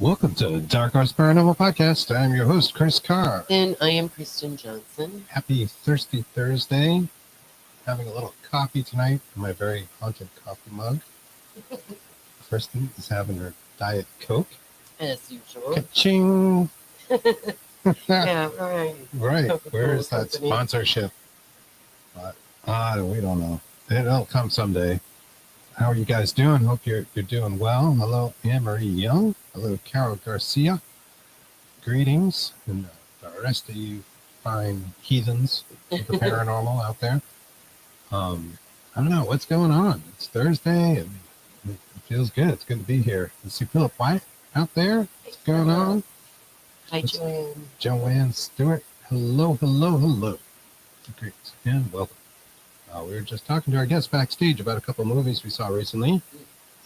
Welcome to Dark Horse Paranormal Podcast. I'm your host, Chris Carr. And I am Kristen Johnson. Happy Thirsty Thursday. Having a little coffee tonight in my very haunted coffee mug. Kristen is having her Diet Coke. As usual. Ka-ching! Yeah, right. Right. Coca-Cola Where is that Company. sponsorship? But, we don't know. It'll come someday. How are you guys doing? Hope you're doing well. Hello, Anne-Marie Young. Hello, Carol Garcia. Greetings. And the rest of you fine heathens with the paranormal out there. I don't know. What's going on? It's Thursday, and it feels good. It's good to be here. I see Philip White out there. What's going on? Hi, Joanne. Joanne Stewart. Hello. Great. And welcome. We were just talking to our guests backstage about a couple of movies we saw recently.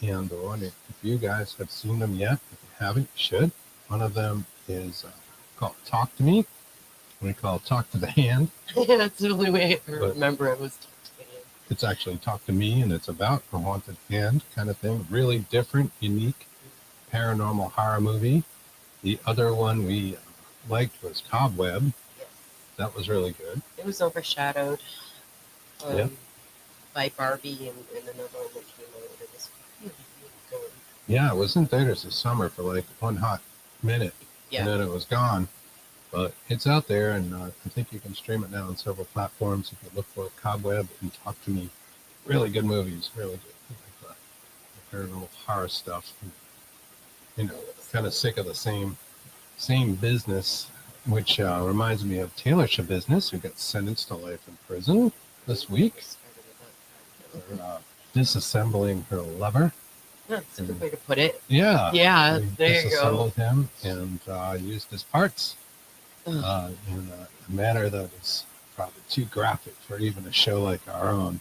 And we're wondering if you guys have seen them yet. If you haven't, you should. One of them is called Talk to Me. We call it Talk to the Hand. Yeah, that's the only way I remember it was Talk to Me. It's actually Talk to Me, and it's about a haunted hand kind of thing. Really different, unique, paranormal horror movie. The other one we liked was Cobweb. Yes. That was really good. It was overshadowed Yep. by Barbie and another one that came out. It was really, really good. Yeah, it was in theaters this summer for like one hot minute, Yeah. and then it was gone. But it's out there, and I think you can stream it now on several platforms if you look for Cobweb and Talk to Me. Really good movies, really good. Like the paranormal horror stuff. And, kind of sick of the same business, which reminds me of Taylor Schabusiness, who got sentenced to life in prison this week for disassembling her lover. That's a good way to put it. Yeah. Yeah, They there you go. disassembled him and used his parts in a manner that is probably too graphic for even a show like our own.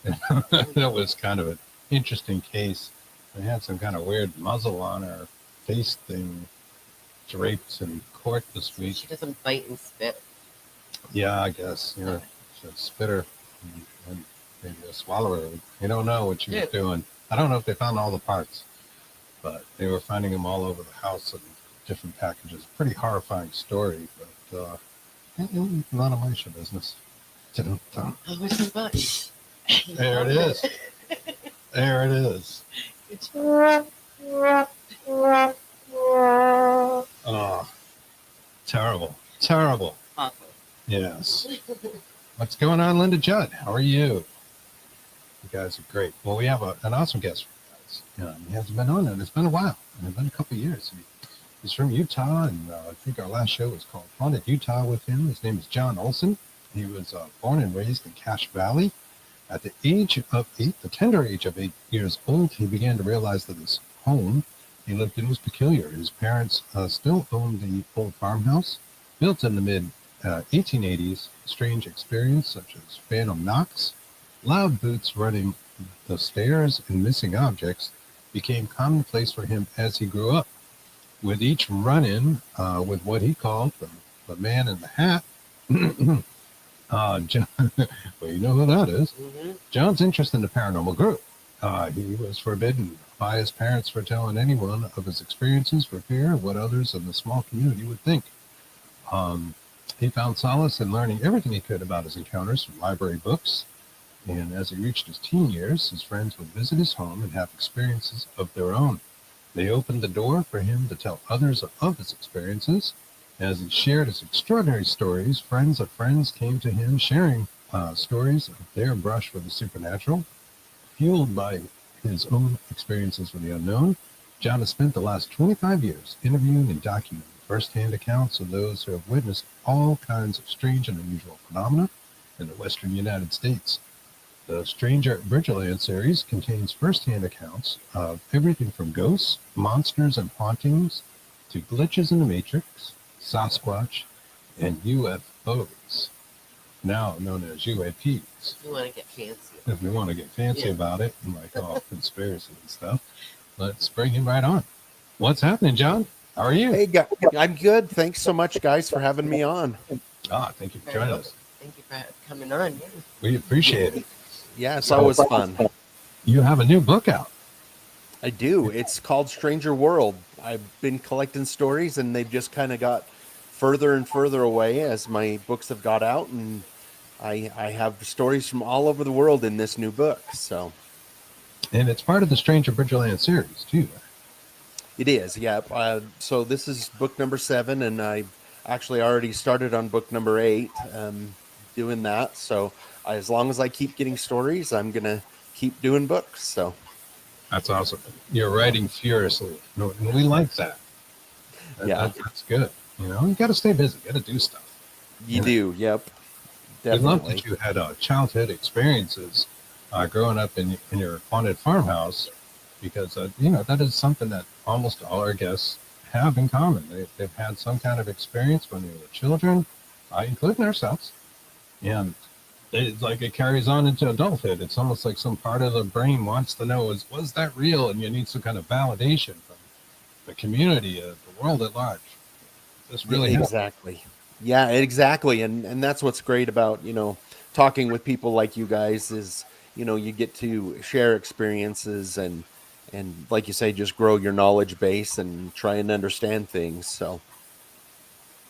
That was kind of an interesting case. They had some kind of weird muzzle on her face thing draped in court this week. She doesn't bite and spit. Yeah, I guess. She's a spitter and maybe a swallower. We don't know what she was doing. I don't know if they found all the parts, but they were finding them all over the house in different packages. Pretty horrifying story, but none of my show business. Oh, where's the button? There it is. There it is. Oh, terrible. Awful. Yes. What's going on, Linda Judd? How are you? You guys are great. Well, we have an awesome guest for you guys. He hasn't been on it. It's been a while. It's been a couple of years. He's from Utah, and I think our last show was called Haunted Utah with him. His name is John Olsen. He was born and raised in Cache Valley. At the tender age of 8 years old, he began to realize that his home he lived in was peculiar. His parents still owned the old farmhouse, built in the mid-1880s. Strange experience such as phantom knocks, loud boots running the stairs, and missing objects became commonplace for him as he grew up. With each run-in with what he called the man in the hat, John, well, you know who that is. Mm-hmm. John's interest in the paranormal grew. He was forbidden by his parents for telling anyone of his experiences for fear of what others in the small community would think. He found solace in learning everything he could about his encounters from library books. And as he reached his teen years, his friends would visit his home and have experiences of their own. They opened the door for him to tell others of his experiences. As he shared his extraordinary stories, friends of friends came to him sharing stories of their brush with the supernatural. Fueled by his own experiences with the unknown, John has spent the last 25 years interviewing and documenting first-hand accounts of those who have witnessed all kinds of strange and unusual phenomena in the western United States. The Stranger at Bridgerland series contains first-hand accounts of everything from ghosts, monsters, and hauntings to glitches in the Matrix, Sasquatch, and UFOs, now known as UAPs. You want to get fancy. If we want to get fancy about it, and like all conspiracy and stuff, let's bring him right on. What's happening, John? How are you? Hey, I'm good. Thanks so much, guys, for having me on. Thank you for joining us. Thank you for coming on. Yeah. We appreciate it. Yeah, it's always fun. You have a new book out. I do. It's called Stranger World. I've been collecting stories, and they've just kind of got further and further away as my books have got out, and I have stories from all over the world in this new book. So And it's part of the Stranger Bridgerland series too. it is, yeah. So this is book number 7, and I've actually already started on book number 8, doing that. So as long as I keep getting stories, I'm gonna keep doing books. So That's awesome. You're writing furiously. No, and we like that. yeah, That's good. You know, you got to stay busy. You got to do stuff. you You know, do. Yep, we love definitely. that you had childhood experiences growing up in your haunted farmhouse, because you know that is something that almost all our guests have in common. They've had some kind of experience when they were children, including ourselves, and it's like it carries on into adulthood. It's almost like some part of the brain wants to know, was that real, and you need some kind of validation from the community, the world at large. This Yeah, really happened. exactly. Yeah, exactly. And that's what's great about, talking with people like you guys is, you get to share experiences and like you say, just grow your knowledge base and try and understand things. So,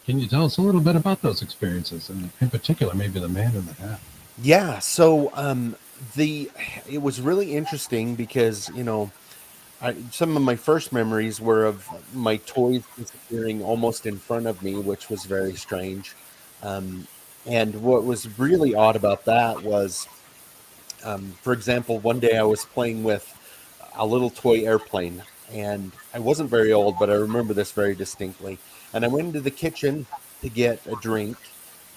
Can you tell us a little bit about those experiences, and in particular, maybe the man in the hat? yeah, so the it was really interesting because, some of my first memories were of my toys disappearing almost in front of me, which was very strange. Um, and what was really odd about that was, for example, one day I was playing with a little toy airplane, and I wasn't very old, but I remember this very distinctly. And I went into the kitchen to get a drink,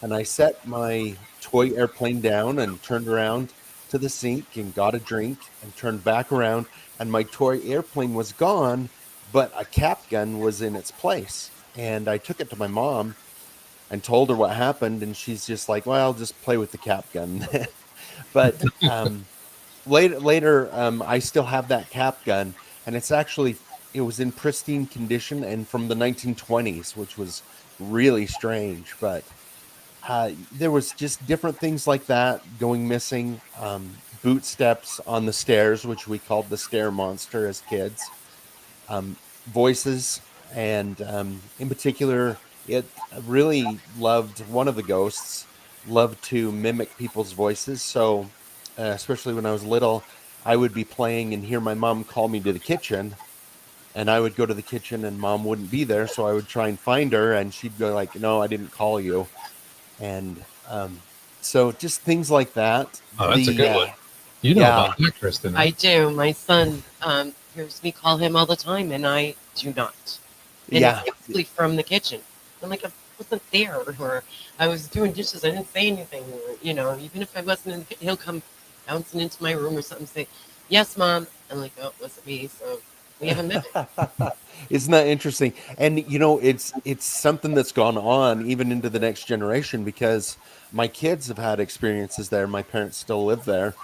and I set my toy airplane down and turned around to the sink and got a drink and turned back around, and my toy airplane was gone, but a cap gun was in its place. And I took it to my mom and told her what happened, and she's just like, "Well, I'll just play with the cap gun." But later, I still have that cap gun, and it was in pristine condition and from the 1920s, which was really strange. But there was just different things like that going missing. Boot steps on the stairs, which we called the stair monster as kids. Voices, and in particular, it really loved one of the ghosts loved to mimic people's voices. So, especially when I was little, I would be playing and hear my mom call me to the kitchen, and I would go to the kitchen and mom wouldn't be there, so I would try and find her, and she'd go like, "No, I didn't call you." And so just things like that. Oh, that's a good one. You know Yeah, about that, Kristen, huh? I do. My son hears me call him all the time, and I do not. And it's yeah, actually from the kitchen. I'm like, I wasn't there, or I was doing dishes. I didn't say anything. Or, even if I wasn't in the kitchen, he'll come bouncing into my room or something and say, "Yes, Mom." I'm like, "Oh, it wasn't me." So we have a mimic. Isn't that interesting? And it's something that's gone on even into the next generation because my kids have had experiences there. My parents still live there,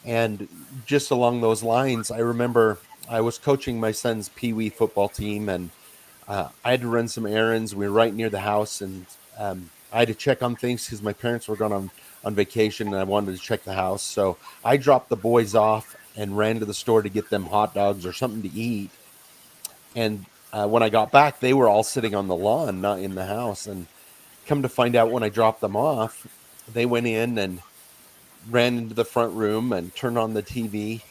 and just along those lines, I remember I was coaching my son's pee wee football team, and I had to run some errands. We were right near the house, and I had to check on things because my parents were gone on vacation, and I wanted to check the house. So I dropped the boys off and ran to the store to get them hot dogs or something to eat. And when I got back, they were all sitting on the lawn, not in the house. And come to find out, when I dropped them off, they went in and ran into the front room and turned on the TV.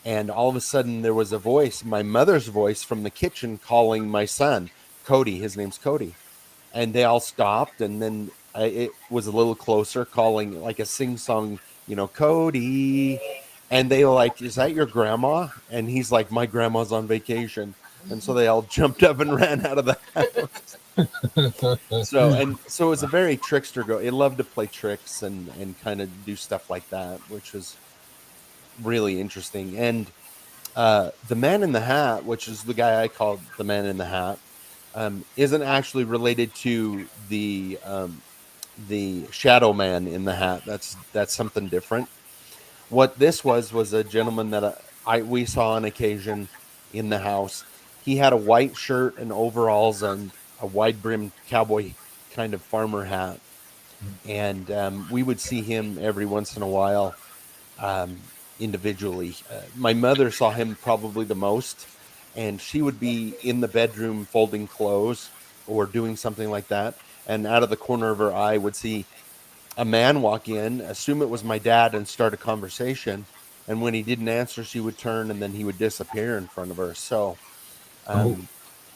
And all of a sudden, there was a voice, my mother's voice from the kitchen, calling my son, Cody. His name's Cody. And they all stopped. And then it was a little closer, calling like a sing song, Cody. And they were like, "Is that your grandma?" And he's like, "My grandma's on vacation." And so they all jumped up and ran out of the house. So it was a very trickster go. It loved to play tricks and kind of do stuff like that, which was really interesting. And the man in the hat, which is the guy I called the man in the hat, isn't actually related to the shadow man in the hat. That's something different. What this was a gentleman that we saw on occasion in the house. He had a white shirt and overalls and a wide brimmed cowboy kind of farmer hat, and we would see him every once in a while, individually. My mother saw him probably the most, and she would be in the bedroom folding clothes or doing something like that, and out of the corner of her eye would see a man walk in, assume it was my dad, and start a conversation. And when he didn't answer, she would turn and then he would disappear in front of her. So Oh, um,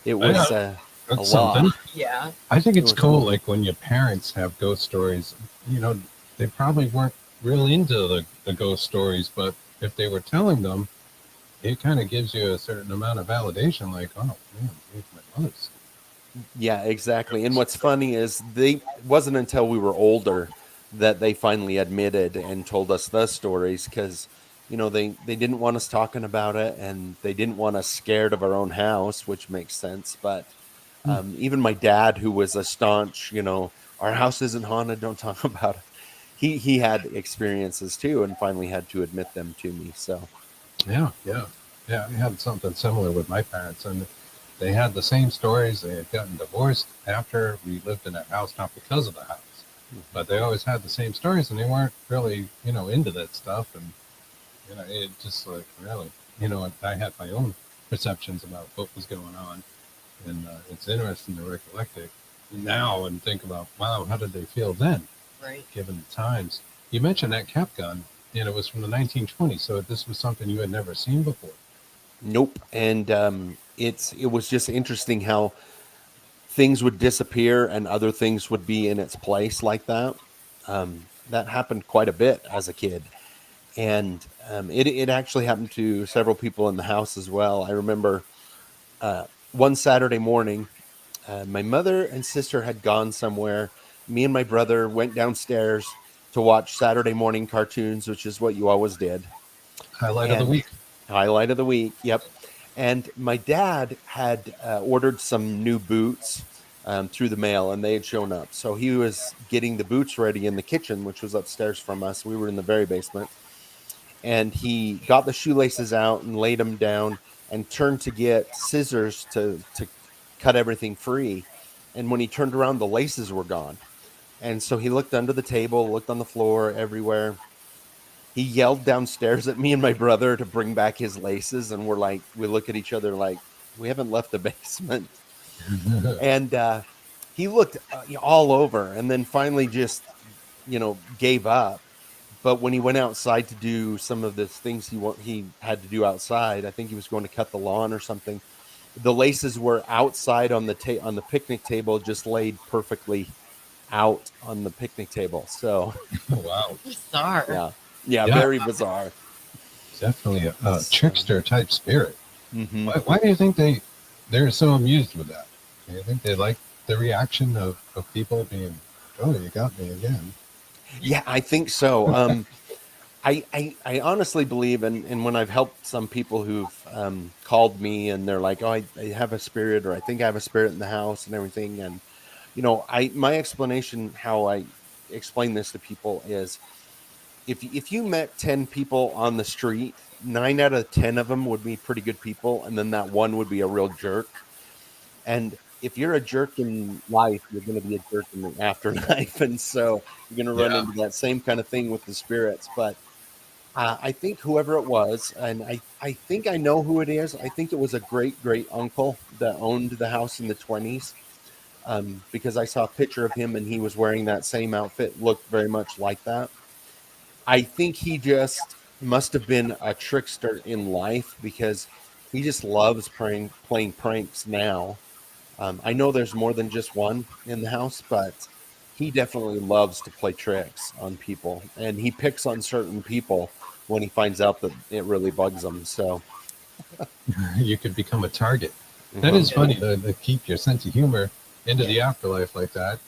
it yeah, was a that's lot. something. Yeah. I think It it's was a cool, lot. like when your parents have ghost stories. You know, they probably weren't real into the ghost stories, but if they were telling them, it kind of gives you a certain amount of validation. Like, oh man, maybe my mother's. Yeah, exactly. And what's funny is they it wasn't until we were older that they finally admitted and told us the stories because they didn't want us talking about it and they didn't want us scared of our own house, which makes sense. But even my dad, who was a staunch, our house isn't haunted, don't talk about it. He had experiences too, and finally had to admit them to me. So Yeah, yeah, yeah. I had something similar with my parents, and they had the same stories. They had gotten divorced after we lived in that house, not because of the house, but they always had the same stories, and they weren't really, into that stuff. And it just like really, I had my own perceptions about what was going on, and it's interesting to recollect it now and think about, wow, how did they feel then, Right. given the times? You mentioned that cap gun, and it was from the 1920s, so this was something you had never seen before. nope. And it was just interesting how things would disappear and other things would be in its place like that. That happened quite a bit as a kid, and it actually happened to several people in the house as well. I remember one Saturday morning, my mother and sister had gone somewhere. Me and my brother went downstairs to watch Saturday morning cartoons, which is what you always did. Highlight of the And week. highlight of the week, yep. And my dad had ordered some new boots through the mail, and they had shown up. So he was getting the boots ready in the kitchen, which was upstairs from us. We were in the very basement, and he got the shoelaces out and laid them down, and turned to get scissors to cut everything free. And when he turned around, the laces were gone. And so he looked under the table, looked on the floor, everywhere. He yelled downstairs at me and my brother to bring back his laces, and we look at each other like we haven't left the basement. And he looked all over, and then finally just gave up. But when he went outside to do some of the things he had to do outside, I think he was going to cut the lawn or something. The laces were outside on on the picnic table, just laid perfectly out on the picnic table. So Oh, wow. Bizarre. yeah, yeah, Yeah, very bizarre. definitely a So, trickster type spirit. mhm. Why do you think they're so amused with that? Do you think they like the reaction of people being, oh, you got me again? Yeah, I think so. I honestly believe, and when I've helped some people who've called me and they're like, "Oh, I have a spirit," or "I think I have a spirit in the house," and everything, and I my explanation how I explain this to people is if you met 10 people on the street, 9 out of 10 of them would be pretty good people, and then that one would be a real jerk. And if you're a jerk in life, you're going to be a jerk in the afterlife, and so you're going to run Yeah, into that same kind of thing with the spirits. But I think whoever it was, and I think I know who it is. I think it was a great great uncle that owned the house in the 20s, because I saw a picture of him and he was wearing that same outfit, looked very much like that. I think he just must have been a trickster in life because he just loves playing pranks now. I know there's more than just one in the house, but he definitely loves to play tricks on people, and he picks on certain people when he finds out that it really bugs them. So, you could become a target. That mhm. is Yeah. funny to keep your sense of humor into Yeah. the afterlife like that.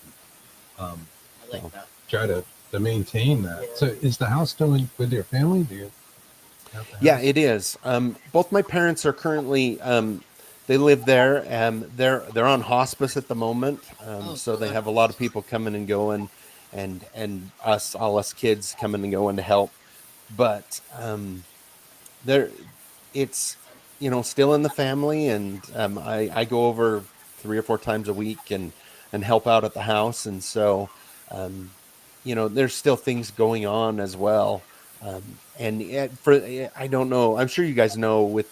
Um, I like So, that. try to maintain Yeah. that. So, is the house still with your family? Do you have the yeah, house? it is. Both my parents are currently they live there. They're on hospice at the moment, Oh, so they good. have a lot of people coming and going, and all us kids coming and going to help. But there it's still in the family, and I go over 3 or 4 times a week and help out at the house, and so there's still things going on as well. And I don't know, I'm sure you guys know, with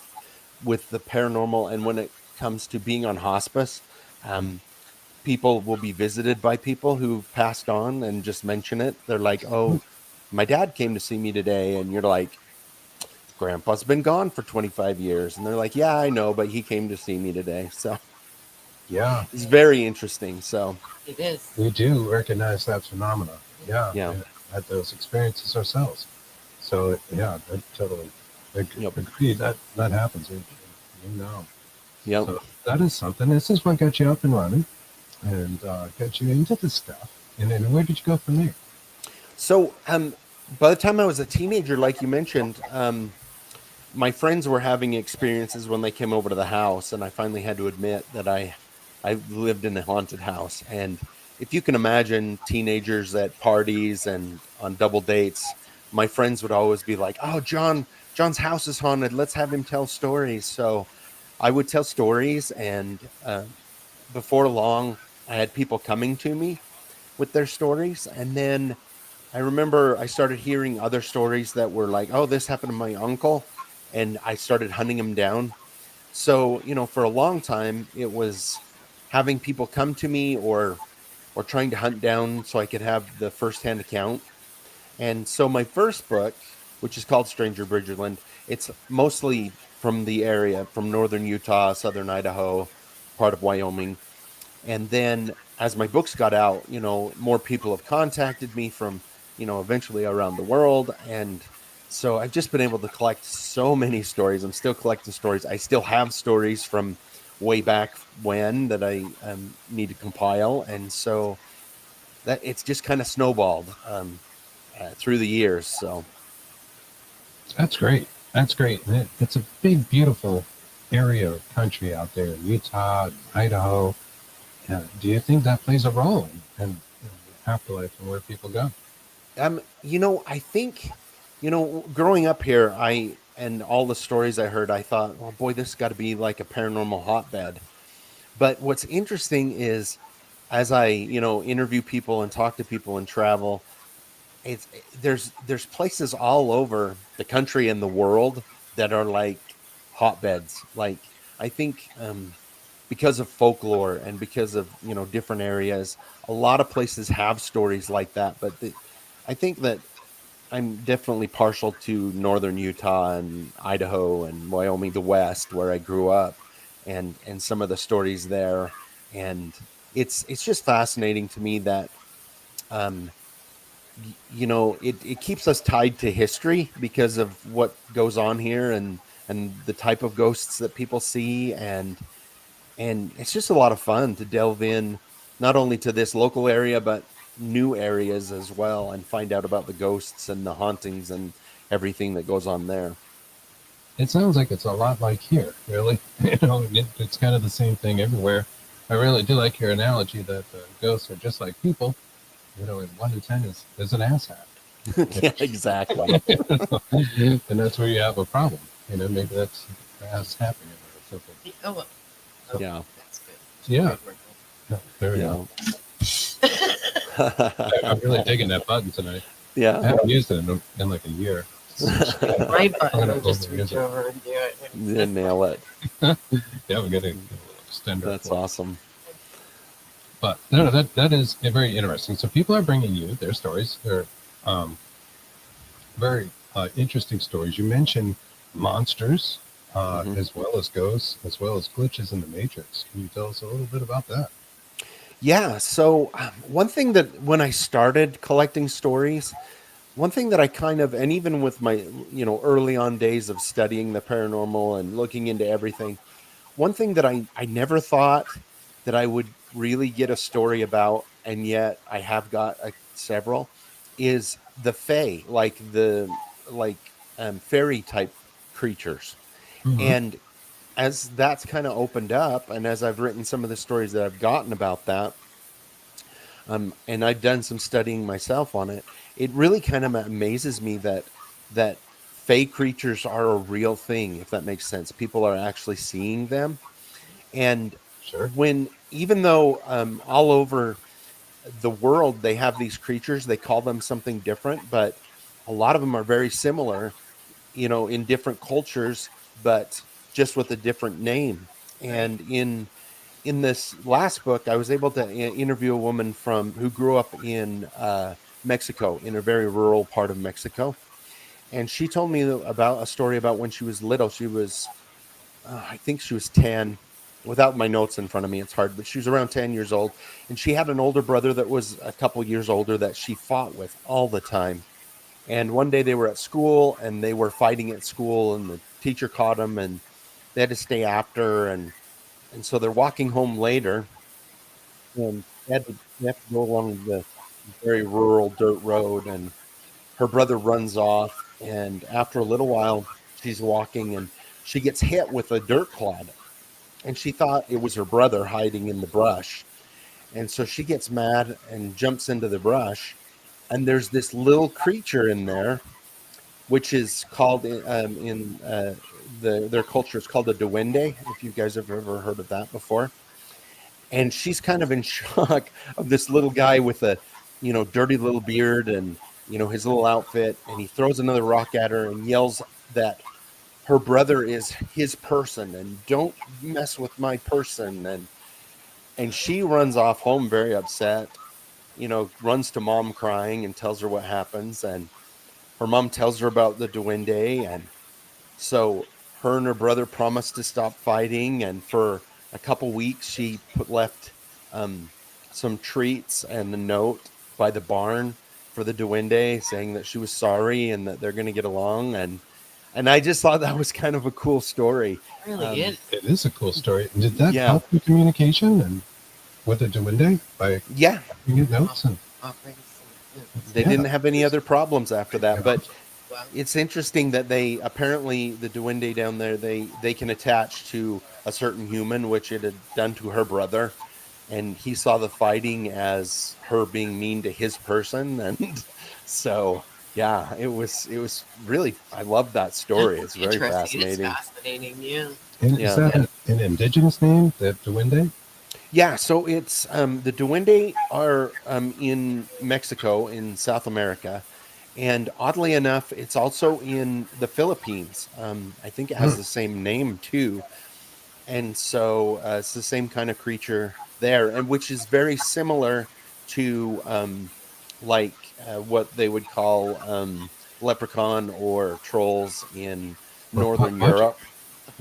with the paranormal, and when it comes to being on hospice, um, people will be visited by people who've passed on and just mention it. They're like, "Oh, my dad came to see me today," and you're like, "Grandpa's been gone for 25 years," and they're like, "Yeah, I know, but he came to see me today." So Yeah, it's very interesting. So It is. we do recognize that phenomena. Yeah, yeah, we had those experiences ourselves. So yeah, that totally yep, agree. That happens. You know. yep. So that is something. This is what got you up and running and got you into this stuff. And then where did you go from there? So by the time I was a teenager, like you mentioned, my friends were having experiences when they came over to the house, and I finally had to admit that I lived in a haunted house. And if you can imagine teenagers at parties and on double dates, my friends would always be like, "Oh, John's house is haunted. Let's have him tell stories." So I would tell stories, and before long, I had people coming to me with their stories, and then I remember I started hearing other stories that were like, "Oh, this happened to my uncle," and I started hunting him down. So, for a long time, it was having people come to me or trying to hunt down so I could have the firsthand account. And so my first book, which is called Stranger Bridgerland, it's mostly from the area, from northern Utah, southern Idaho, part of Wyoming. And then as my books got out, more people have contacted me from, eventually around the world. And so I've just been able to collect so many stories. I'm still collecting stories. I still have stories from way back when that I need to compile. And so that it's just kind of snowballed through the years. So That's great. That's great. And it's a big, beautiful area of country out there in Utah, Idaho. Do you think that plays a role in afterlife and where people go? I think, growing up here, and all the stories I heard, I thought, oh boy, this has got to be like a paranormal hotbed. But what's interesting is as I, interview people and talk to people and travel, there's places all over the country and the world that are like hotbeds. Like I think because of folklore and because of, different areas, a lot of places have stories like that. But I think that I'm definitely partial to northern Utah and Idaho and Wyoming, the West, where I grew up, and some of the stories there. And it's just fascinating to me that um, it keeps us tied to history because of what goes on here and the type of ghosts that people see, and it's just a lot of fun to delve in not only to this local area but new areas as well and find out about the ghosts and the hauntings and everything that goes on there. It sounds like it's a lot like here, really. It's kind of the same thing everywhere. I really do like your analogy that ghosts are just like people. And 1 in 10 is an asshat. Yeah, exactly. And that's where you have a problem. Maybe that's happening or something. Oh, well. Oh, Yeah, that's good. Yeah, Good word. no, there we go. yeah. I'm really digging that button tonight. I Yeah. haven't used it in like a year. My I'm button gonna will just overuse reach it. over and do it. You nail it. Yeah, we're gonna extend our That's cord. awesome. But no, that is very interesting. So people are bringing you their stories. They're um, very interesting stories. You mentioned monsters, Hmm. as well as ghosts, as well as glitches in the matrix. Can you tell us a little bit about that? Yeah. So, one thing that when I started collecting stories, one thing that I kind of, and even with my, early on days of studying the paranormal and looking into everything, one thing that I never thought that I would really get a story about, and yet I have got several, is the fae, like fairy type creatures. Hmm. And as that's kind of opened up, and as I've written some of the stories that I've gotten about that, and I've done some studying myself on it. It really kind of amazes me that fey creatures are a real thing, if that makes sense. People are actually seeing them, and Sure. even though all over the world they have these creatures, they call them something different, but a lot of them are very similar, in different cultures, but just with a different name. And in this last book, I was able to interview a woman who grew up in Mexico, in a very rural part of Mexico. And she told me about a story about when she was little. She was, I think she was 10. Without my notes in front of me, it's hard, but she was around 10 years old. And she had an older brother that was a couple years older that she fought with all the time. And one day they were at school and they were fighting at school, and the teacher caught them and they had to stay after. And so they're walking home later, and they have to go along the very rural dirt road, and her brother runs off, and after a little while she's walking and she gets hit with a dirt clod, and she thought it was her brother hiding in the brush, and so she gets mad and jumps into the brush, and there's this little creature in there, which is called in their culture, it's called a duende, if you guys have ever heard of that before. And she's kind of in shock of this little guy with a, dirty little beard and, his little outfit. And he throws another rock at her and yells that her brother is his person and don't mess with my person. And she runs off home very upset, runs to mom crying and tells her what happens. And her mom tells her about the duende. And so her and her brother promised to stop fighting, and for a couple weeks she left some treats and a note by the barn for the duende, saying that she was sorry and that they're going to get along. And I just thought that was kind of a cool story. It really is. It is a cool story. Did that Yeah. help with communication and with the duende by Yeah, giving notes? And Offering some, they didn't have any other problems after that. But wow. it's interesting that they apparently, the duende down there, they can attach to a certain human, which it had done to her brother, and he saw the fighting as her being mean to his person. And so yeah, it was really, I love that story. It's very Interesting. fascinating. It's fascinating, yeah. and Yeah. is that an indigenous name, that duende? Yeah, so it's the duende are in Mexico, in South America, and oddly enough, it's also in the Philippines. I think it has the same name too, and so it's the same kind of creature there, and which is very similar to what they would call leprechaun or trolls in Or Northern Pagwaji. Europe.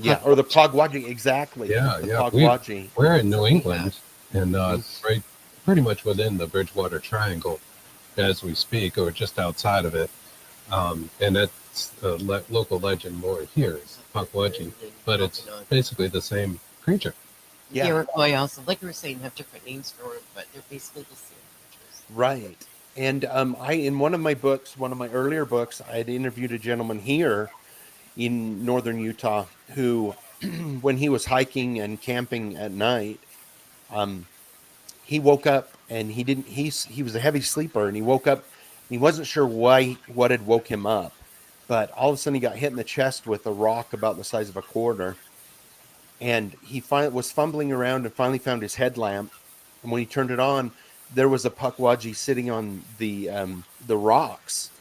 Yeah, or the Pagwaji, exactly. Yeah, the yeah. Pagwaji. We're in New England, and Mm-hmm. right, pretty much within the Bridgewater Triangle as we speak, or just outside of it. And that's a local legend more here is Pagwaji, but it's basically the same creature. The Yeah. Iroquois also, like we were saying, have different names for it, but they're basically the same creatures. Right. And I, in one of my books, one of my earlier books, I had interviewed a gentleman here in northern Utah who, when he was hiking and camping at night, um, he woke up and he was a heavy sleeper, and he woke up and he wasn't sure what had woke him up, but all of a sudden he got hit in the chest with a rock about the size of a quarter, and he was fumbling around and finally found his headlamp, and when he turned it on, there was a Pukwudgie sitting on the rocks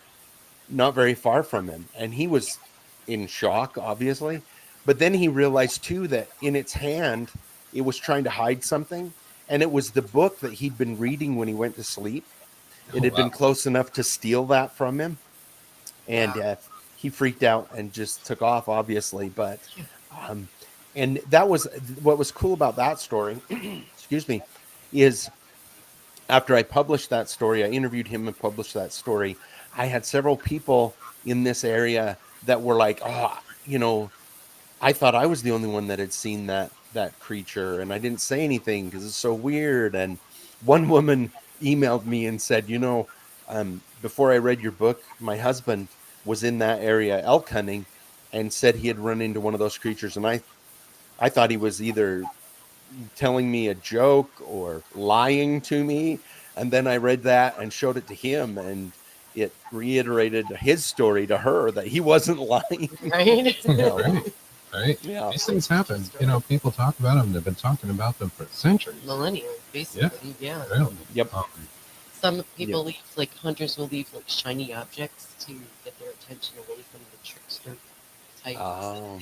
not very far from him, and he was in shock, obviously. But then he realized too that in its hand, it was trying to hide something, and it was the book that he'd been reading when he went to sleep. It had been close enough to steal that from him, and he freaked out and just took off, obviously. But and that was what was cool about that story. Excuse me, is after I published that story, I interviewed him and published that story. I had several people in this area that were like, "Oh, I thought I was the only one that had seen that creature, and I didn't say anything because it's so weird." And one woman emailed me and said, before I read your book, my husband was in that area elk hunting and said he had run into one of those creatures, and I thought he was either telling me a joke or lying to me. And then I read that and showed it to him, and it reiterated his story to her that he wasn't lying. Right? Right. Yeah. These things happen. People talk about them. They've been talking about them for centuries. Millennia, basically, yeah. Really. Yep. Some people leave, like hunters will leave like shiny objects to get their attention away from the trickster type. Oh.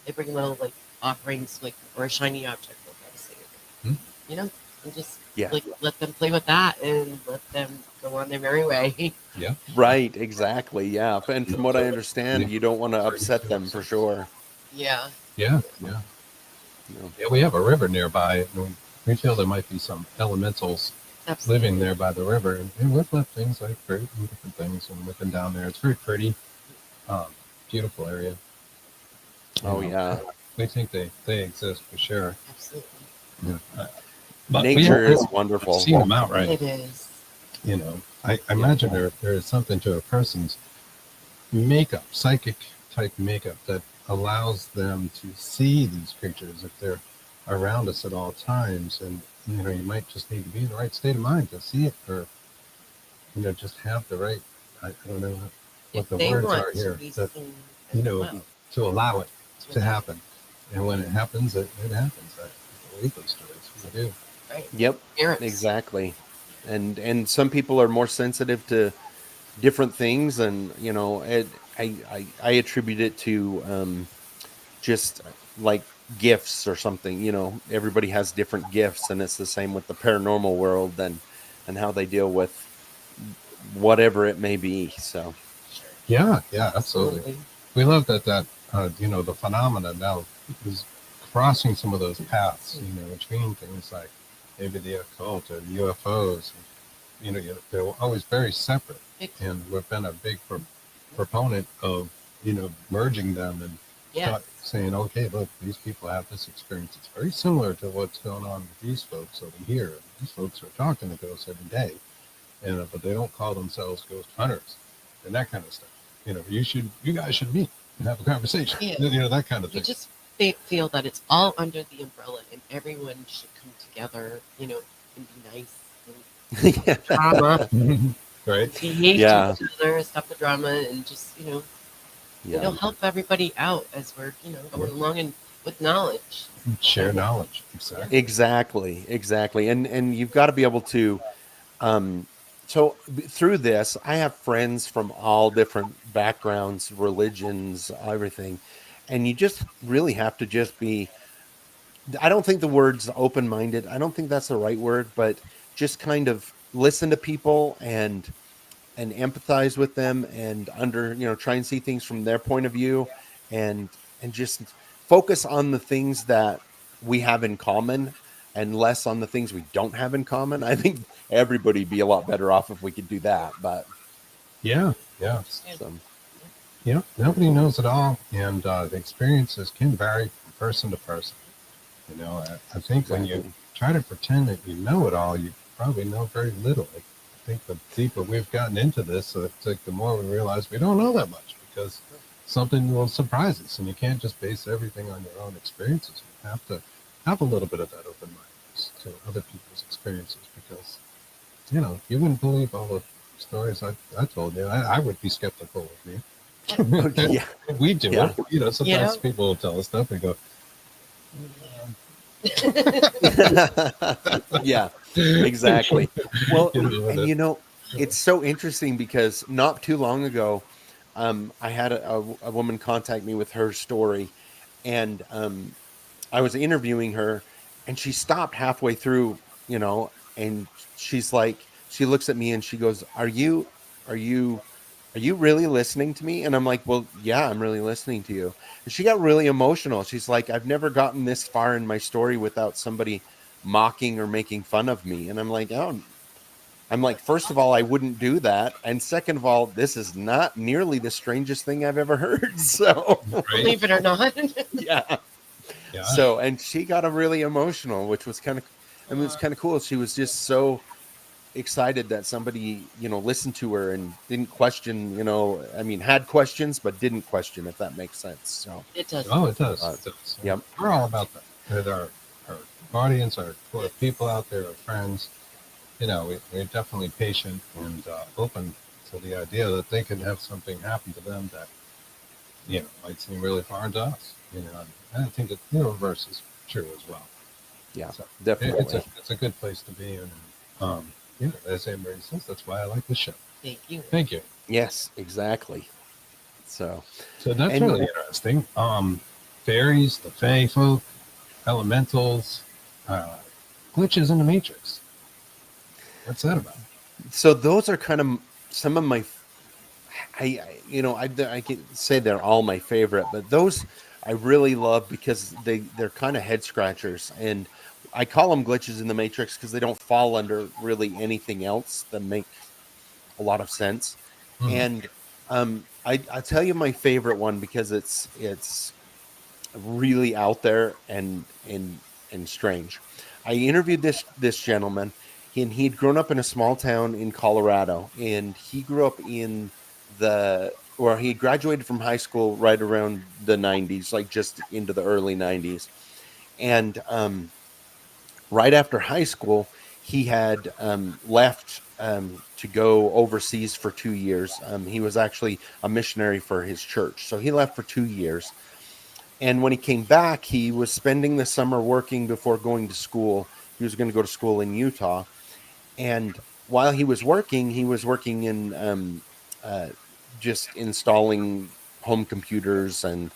they bring little like offerings, like or a shiny object, like I was saying, Hmm. you know, and just Yeah. like let them play with that and let them go on their merry way. Yeah. Right, exactly. Yeah. And from what I understand, you don't want to upset them for sure. Yeah, Yeah. Yeah. You know. Yeah. We have a river nearby, and we feel there might be some elementals absolutely. living there by the river, and we've left things like fruit and different things, and we've been down there. It's very pretty, um, beautiful area. You Oh know, yeah. we think they exist for sure. Absolutely. Yeah. But we Nature is haven't wonderful. seen them outright. It is. You know, I Yeah. imagine there is something to a person's makeup, psychic type makeup that allows them to see these creatures if they're around us at all times. And, you might just need to be in the right state of mind to see it, or, just have the right, I don't know what If the they words want are to here, be that, seen you as know, well. to allow it to to allow happen. And when it happens, it happens. I believe those stories. I do. it. Right. Yep. Parents. Exactly. And some people are more sensitive to different things, and I attribute it to just like gifts or something. Everybody has different gifts, and it's the same with the paranormal world and how they deal with whatever it may be. So Sure. Yeah, yeah, absolutely. We love that the phenomena now is crossing some of those paths, between things like maybe the occult or the UFOs. They're always very separate, and we've been a big proponent of merging them and Yes. saying, okay, look, these people have this experience. It's very similar to what's going on with these folks over here. These folks are talking to ghosts every day, but they don't call themselves ghost hunters and that kind of stuff. You guys should meet and have a conversation. Yeah. That kind of We thing. just feel that it's all under the umbrella and everyone should come together, and be nice and yeah. drama, Right? behave Yeah. to each other, stop the drama, and just, Yeah. help everybody out as we're, going along and with knowledge. Share knowledge. Exactly. Exactly. And you've got to be able to through this, I have friends from all different backgrounds, religions, everything. And you just really have to just be, I don't think the word's open-minded. I don't think that's the right word, but just kind of listen to people and empathize with them, and try and see things from their point of view, and just focus on the things that we have in common and less on the things we don't have in common. I think everybody'd be a lot better off if we could do that. But Yeah. Yeah. so, Nobody knows it all, and the experiences can vary from person to person. I think when you exactly. try to pretend that you know it all, you probably know very little. I think the deeper we've gotten into this, it's like the more we realize we don't know that much, because something will surprise us, and you can't just base everything on your own experiences. You have to have a little bit of that open mindedness to other people's experiences, because you wouldn't believe all the stories I told you. I would be skeptical of me. Yeah. We do Yeah. it. Sometimes people will tell us stuff and go, Yeah, exactly. Well, and and it's so interesting because not too long ago, I had a woman contact me with her story, and I was interviewing her, and she stopped halfway through, and she looks at me and she goes, are you, are you really listening to me? And I'm like, well, yeah, I'm really listening to you. And she got really emotional. She's like, I've never gotten this far in my story without somebody mocking or making fun of me. And I'm like, oh, I'm like, first of all, I wouldn't do that. And second of all, this is not nearly the strangest thing I've ever heard. So, right? Believe it or not. yeah. Yeah. So, and she got a really emotional, which was kind of, I mean, it was kind of cool. She was just so excited that somebody, listened to her and didn't question, I mean, had questions, but didn't question, if that makes sense. So, It does. Oh, it does. It does. yep. We're all about that. With our audience, our people out there, our friends, we're definitely patient and open to the idea that they can have something happen to them that, might seem really foreign to us. And I think the reverse is true as well. Yeah, So definitely. it's a good place to be in. And, as Anne-Marie says, that's why I like this show. Thank you. Thank you. Yes, exactly. So, So that's and really interesting. fairies, the fae folk, elementals, uh, glitches in the matrix. What's that about? So those are kind of some of my I can say they're all my favorite, but those I really love because they're kind of head scratchers, and I call them glitches in the matrix because they don't fall under really anything else that makes a lot of sense. Hmm. And I tell you my favorite one because it's really out there and strange. I interviewed this gentleman, and he'd grown up in a small town in Colorado, and he grew up in or he graduated from high school right around the 90s, like just into the early 90s. And right after high school, he had left to go overseas for 2 years. He was actually a missionary for his church, so he left for 2 years, and when he came back, he was spending the summer working before going to school. He was going to go to school in Utah. And while he was working in uh, just installing home computers. And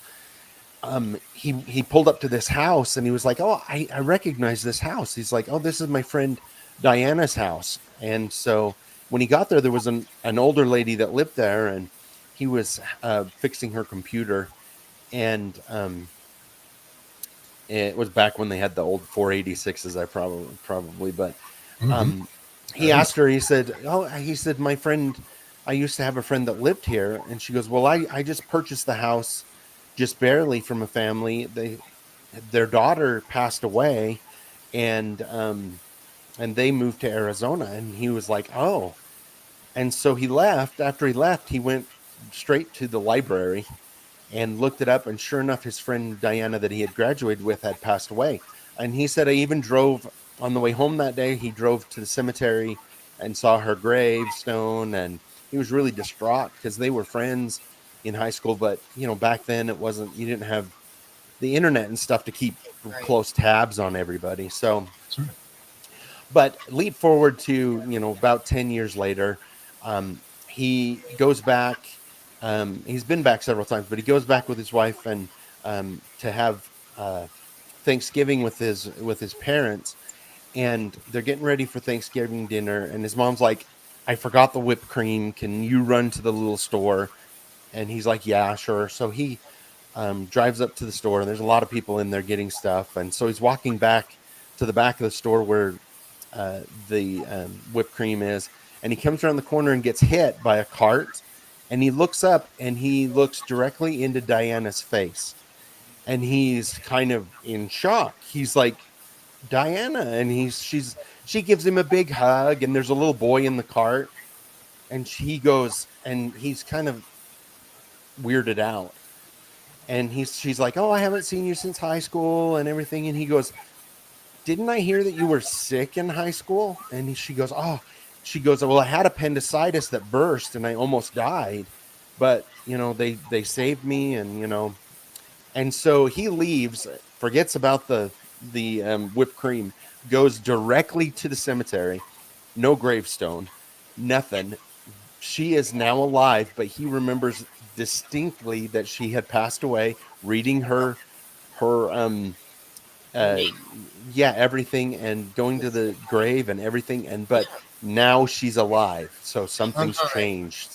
he pulled up to this house and he was like, "Oh, I recognize this house." He's like, "Oh, this is my friend Diana's house." And so when he got there, there was an older lady that lived there, and he was fixing her computer. And it was back when they had the old 486s, I probably, but Hmm. um, I he remember. asked her. He said, "Oh," he said, "my friend, I used to have a friend that lived here," and she goes, "Well, I just purchased the house, just barely from a family. Their daughter passed away, and and they moved to Arizona." And he was like, "Oh," and so he left. After he left, he went straight to the library and looked it up, and sure enough, his friend Diana that he had graduated with had passed away. And he said, I even drove on the way home that day. He drove to the cemetery and saw her gravestone, and he was really distraught because they were friends in high school. But back then it wasn't. You didn't have the internet and stuff to keep Right. close tabs on everybody. So, That's right. but leap forward to about 10 years later, he goes back. He's been back several times, but he goes back with his wife and to have Thanksgiving with his parents, and they're getting ready for Thanksgiving dinner. And his mom's like, "I forgot the whipped cream. Can you run to the little store?" And he's like, "Yeah, sure." So he drives up to the store, and there's a lot of people in there getting stuff. And so he's walking back to the back of the store where the whipped cream is, and he comes around the corner and gets hit by a cart. And he looks up and he looks directly into Diana's face, and he's kind of in shock. He's like, "Diana," and she gives him a big hug, and there's a little boy in the cart, and he goes, and he's kind of weirded out. And she's like, "Oh, I haven't seen you since high school and everything." And he goes, "Didn't I hear that you were sick in high school?" And she goes, "Oh," she goes, "Well, I had appendicitis that burst and I almost died, but they saved me." And and so he leaves, forgets about the whipped cream, goes directly to the cemetery. No gravestone, nothing. She is now alive, but he remembers distinctly that she had passed away, reading her Her uh name. yeah, everything, and going to the grave and everything. And but now she's alive, so something's Uh-huh. changed.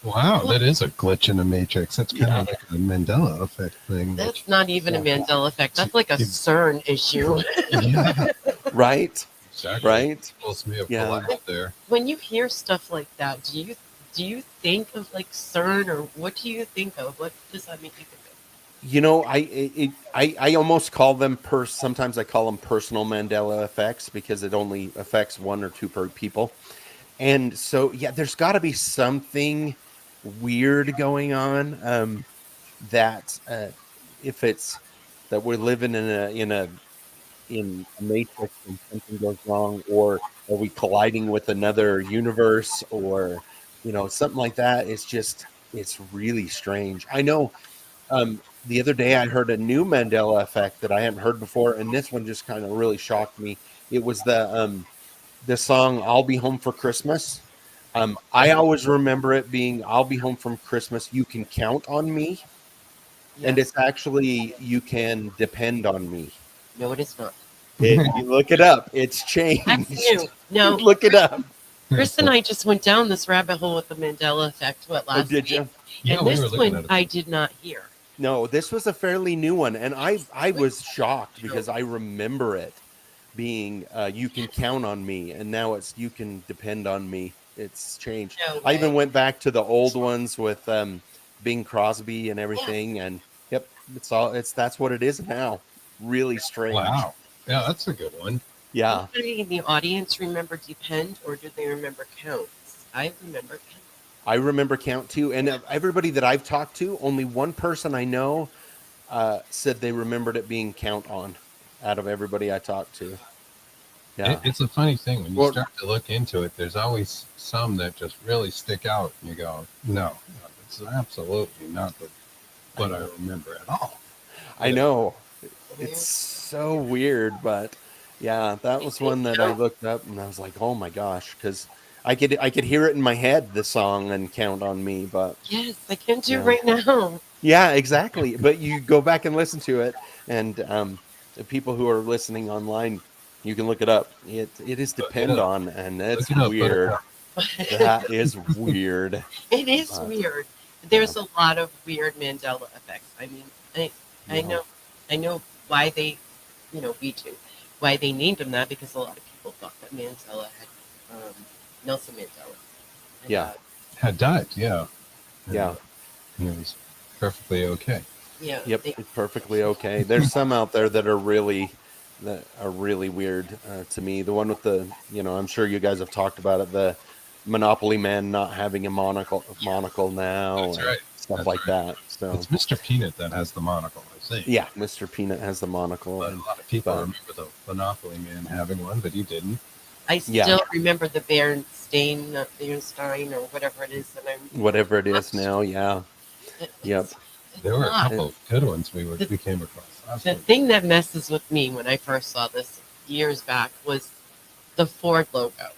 Wow, Well, that is a glitch in the matrix. That's kind Yeah. of like a Mandela effect thing. Which, that's not even a Yeah. Mandela effect. to, That's like a to, CERN issue. yeah, Right. exactly. Right. Almost may have Yeah. collided there. When you hear stuff like that, do you think of like CERN, or what do you think of? What does that make you think of? I almost call them sometimes I call them personal Mandela effects because it only affects one or two per people. And so yeah, there's got to be something weird going on, that if it's that we're living in a matrix and something goes wrong, or are we colliding with another universe, or something like that. It's really strange. I know. The other day I heard a new Mandela effect that I hadn't heard before, and this one just kind of really shocked me. It was the song "I'll Be Home for Christmas." I always remember it being "I'll be home from Christmas. You can count on me." And Yes. it's actually you can depend on me. No, it is not. You look it up. It's That's changed. new. No, Look it up. Chris and I just went down this rabbit hole with the Mandela effect, Oh, last did week? you? Yeah, And we were this looking one at it. I did not hear. No, this was a fairly new one, and I was shocked No, because I remember it being you can count on me, and now it's you can depend on me. It's changed. no I even way. went back to the old ones with Bing Crosby and Yeah. everything, and yep, it's that's what it is now. Really strange. Wow. Yeah, that's a good one. Yeah. Anybody in the audience remember depend, or do they remember counts? I remember count. I remember count too, and everybody that I've talked to, only one person I know said they remembered it being count on. Out of everybody I talked to, yeah. It's a funny thing when you Well, start to look into it. There's always some that just really stick out, and you go, "No, it's absolutely not what I remember at all." I know Weird. it's so weird, but yeah, that was one that I looked up and I was like, oh my gosh, because I could hear it in my head, the song and count on me, but Yes, I can do yeah. right now. Yeah, exactly. But you go back and listen to it, and the people who are listening online, you can look it up. It is Look it depend up. on, and Look it's it up. Look it weird. up. That is weird. It is But, weird. There's a lot of weird Mandela effects. I mean, I yeah. know why they, we do, why they named him that, because a lot of people thought that Mandela had, Nelson Mandela. had Yeah. died. Had died, yeah. Yeah. And it was perfectly okay. Yeah. Yep, it's perfectly okay. There's some out there that are really weird to me. The one with I'm sure you guys have talked about it. The Monopoly man not having a monocle now, That's and right. stuff That's like right. that. So It's Mr. Peanut that has the monocle, I think. yeah, Mr. Peanut has the monocle, But a and lot of people but- remember the Monopoly man having one, but he didn't. I still Yeah. remember the Bernstein, or whatever it is that I'm. whatever it is now. Yeah, yep. It's There were a not. couple of good ones we came across last The week. thing that messes with me when I first saw this years back was the Ford logo.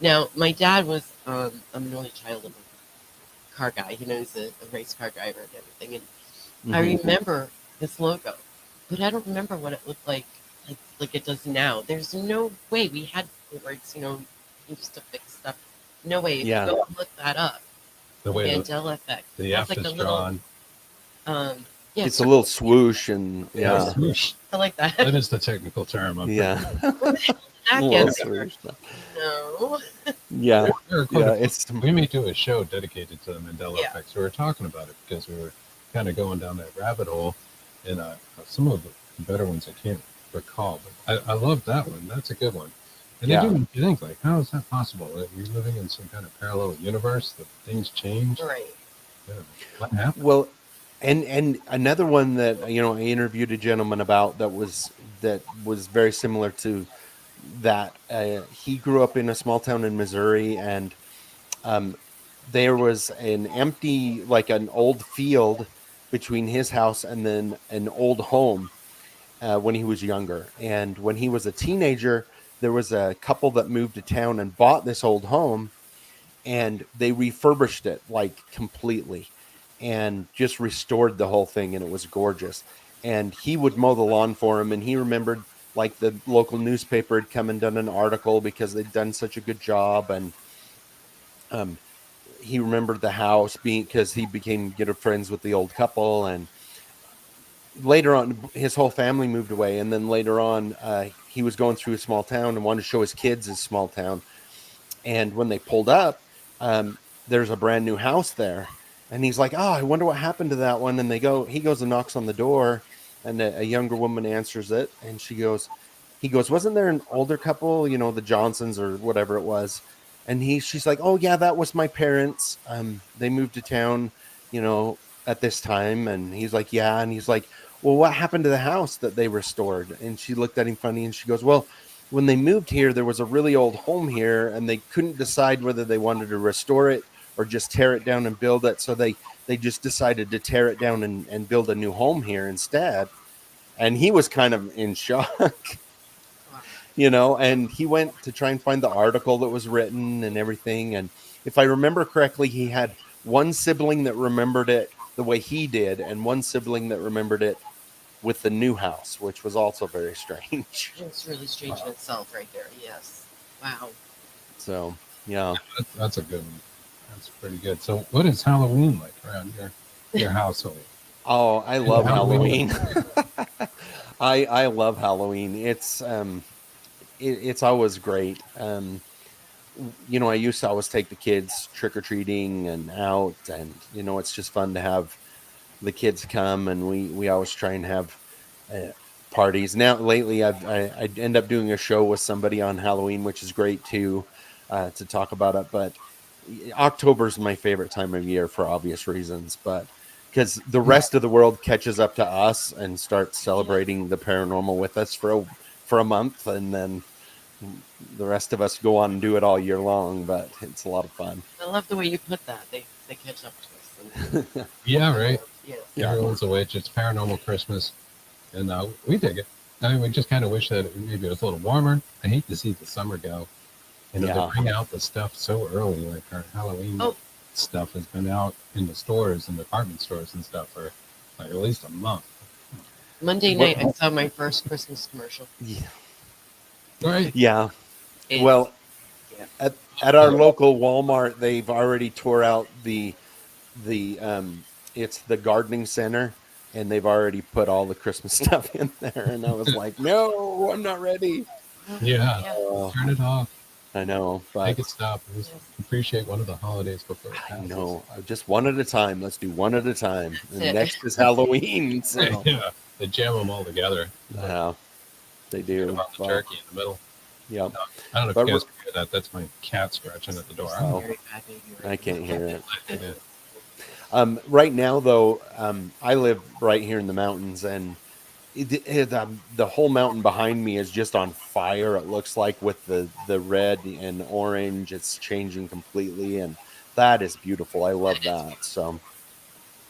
Now, my dad was I'm an only child of a car guy. He's a race car driver and everything. And I Mhm. remember this logo, but I don't remember what it looked like it does now. There's no way we had Fords, used to fix stuff. No way. If Yeah. you go and look that up, The way Mandela effect. the That's F like is a little, drawn. yeah, It's a little swoosh, and yeah, Swoosh. I like that. That is the technical term. yeah, That a little gets swoosh. no. Yeah, There are quite yeah. a few. It's We may do a show dedicated to the Mandela Yeah. effect. So we were talking about it because we were kind of going down that rabbit hole, and some of the better ones I can't recall, but I love that one. That's a good one. And Yeah. they do make you think, like, how is that possible? Are we living in some kind of parallel universe that things change? Right. Yeah. What happened? well, and another one that I interviewed a gentleman about that was very similar to that. He grew up in a small town in Missouri, and um, there was an empty, like an old field between his house and then an old home when he was younger. And when he was a teenager, there was a couple that moved to town and bought this old home, and they refurbished it like completely and just restored the whole thing, and it was gorgeous. And he would mow the lawn for him, and he remembered like the local newspaper had come and done an article because they'd done such a good job. And um, he remembered the house being because he became good friends with the old couple. And later on, his whole family moved away, and then later on, he was going through a small town and wanted to show his kids his small town. And when they pulled up, there's a brand new house there, and he's like, "Oh, I wonder what happened to that one." And he goes and knocks on the door, and a younger woman answers it, and he goes, "Wasn't there an older couple, the Johnsons or whatever it was?" And she's like, "Oh yeah, that was my parents. They moved to town, at this time." And he's like, "Yeah." And he's like, "Well, what happened to the house that they restored?" And she looked at him funny, and she goes, "Well, when they moved here, there was a really old home here, and they couldn't decide whether they wanted to restore it or just tear it down and build it. So they just decided to tear it down and build a new home here instead." And he was kind of in shock, and he went to try and find the article that was written and everything. And if I remember correctly, he had one sibling that remembered it the way he did, and one sibling that remembered it with the new house, which was also very strange. It's really strange in itself, right there. Yes. Wow. So, yeah. That's a good one. That's pretty good. So, what is Halloween like around your household? Oh, I And love Halloween. Halloween. I love Halloween. It's always great. I used to always take the kids trick or treating and out, and it's just fun to have the kids come, and we always try and have uh, parties. Now lately, I end up doing a show with somebody on Halloween, which is great too, to talk about it. But October is my favorite time of year for obvious reasons, but because the rest of the world catches up to us and starts celebrating the paranormal with us for a month, and then the rest of us go on and do it all year long. But it's a lot of fun. I love the way you put that. They catch up to us. And, Yeah, right. yeah. Yeah. Everyone's a witch. It's paranormal Christmas, and we dig it. I mean, we just kind of wish that maybe it was a little warmer. I hate to see the summer go. Yeah. They bring out the stuff so early. Like our Halloween Oh. stuff has been out in the stores and department stores and stuff for like at least a month. Monday night, I saw my first Christmas commercial. Yeah. Right. Yeah. And Well, yeah. at our local Walmart, they've already tore out the it's the gardening center, and they've already put all the Christmas stuff in there. And I was like, no, I'm not ready. Yeah. Oh, Turn it off. I know, Make but it stop. Just appreciate one of the holidays before it I passes. know. Just one at a time. Let's do one at a time. And it. next is Halloween. So Yeah. They jam them all together. yeah, they Forget do. about the Well, turkey in the middle. yeah, I don't know if But you guys can hear that. That's my cat scratching at the door. Oh. Very bad baby right I can't now. hear it. Yeah. Right now, though, I live right here in the mountains, and the whole mountain behind me is just on fire. It looks like with the red and orange, it's changing completely, and that is beautiful. I love that. So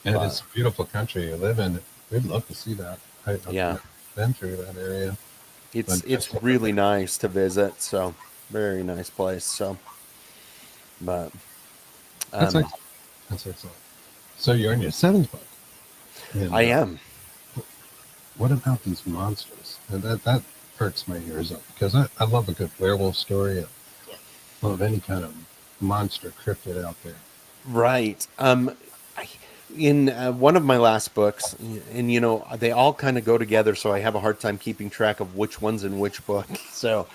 And it's a beautiful country you live in. We'd love to see that. I've Yeah. never been through that area. it's really nice to visit. So very nice place. So, but That's excellent. That's excellent. So you're in your seventh book. And, I am. What about these monsters? And that perks my ears up because I love a good werewolf story. I love any kind of monster cryptid out there. Right. In one of my last books, and they all kind of go together, so I have a hard time keeping track of which one's in which book. So,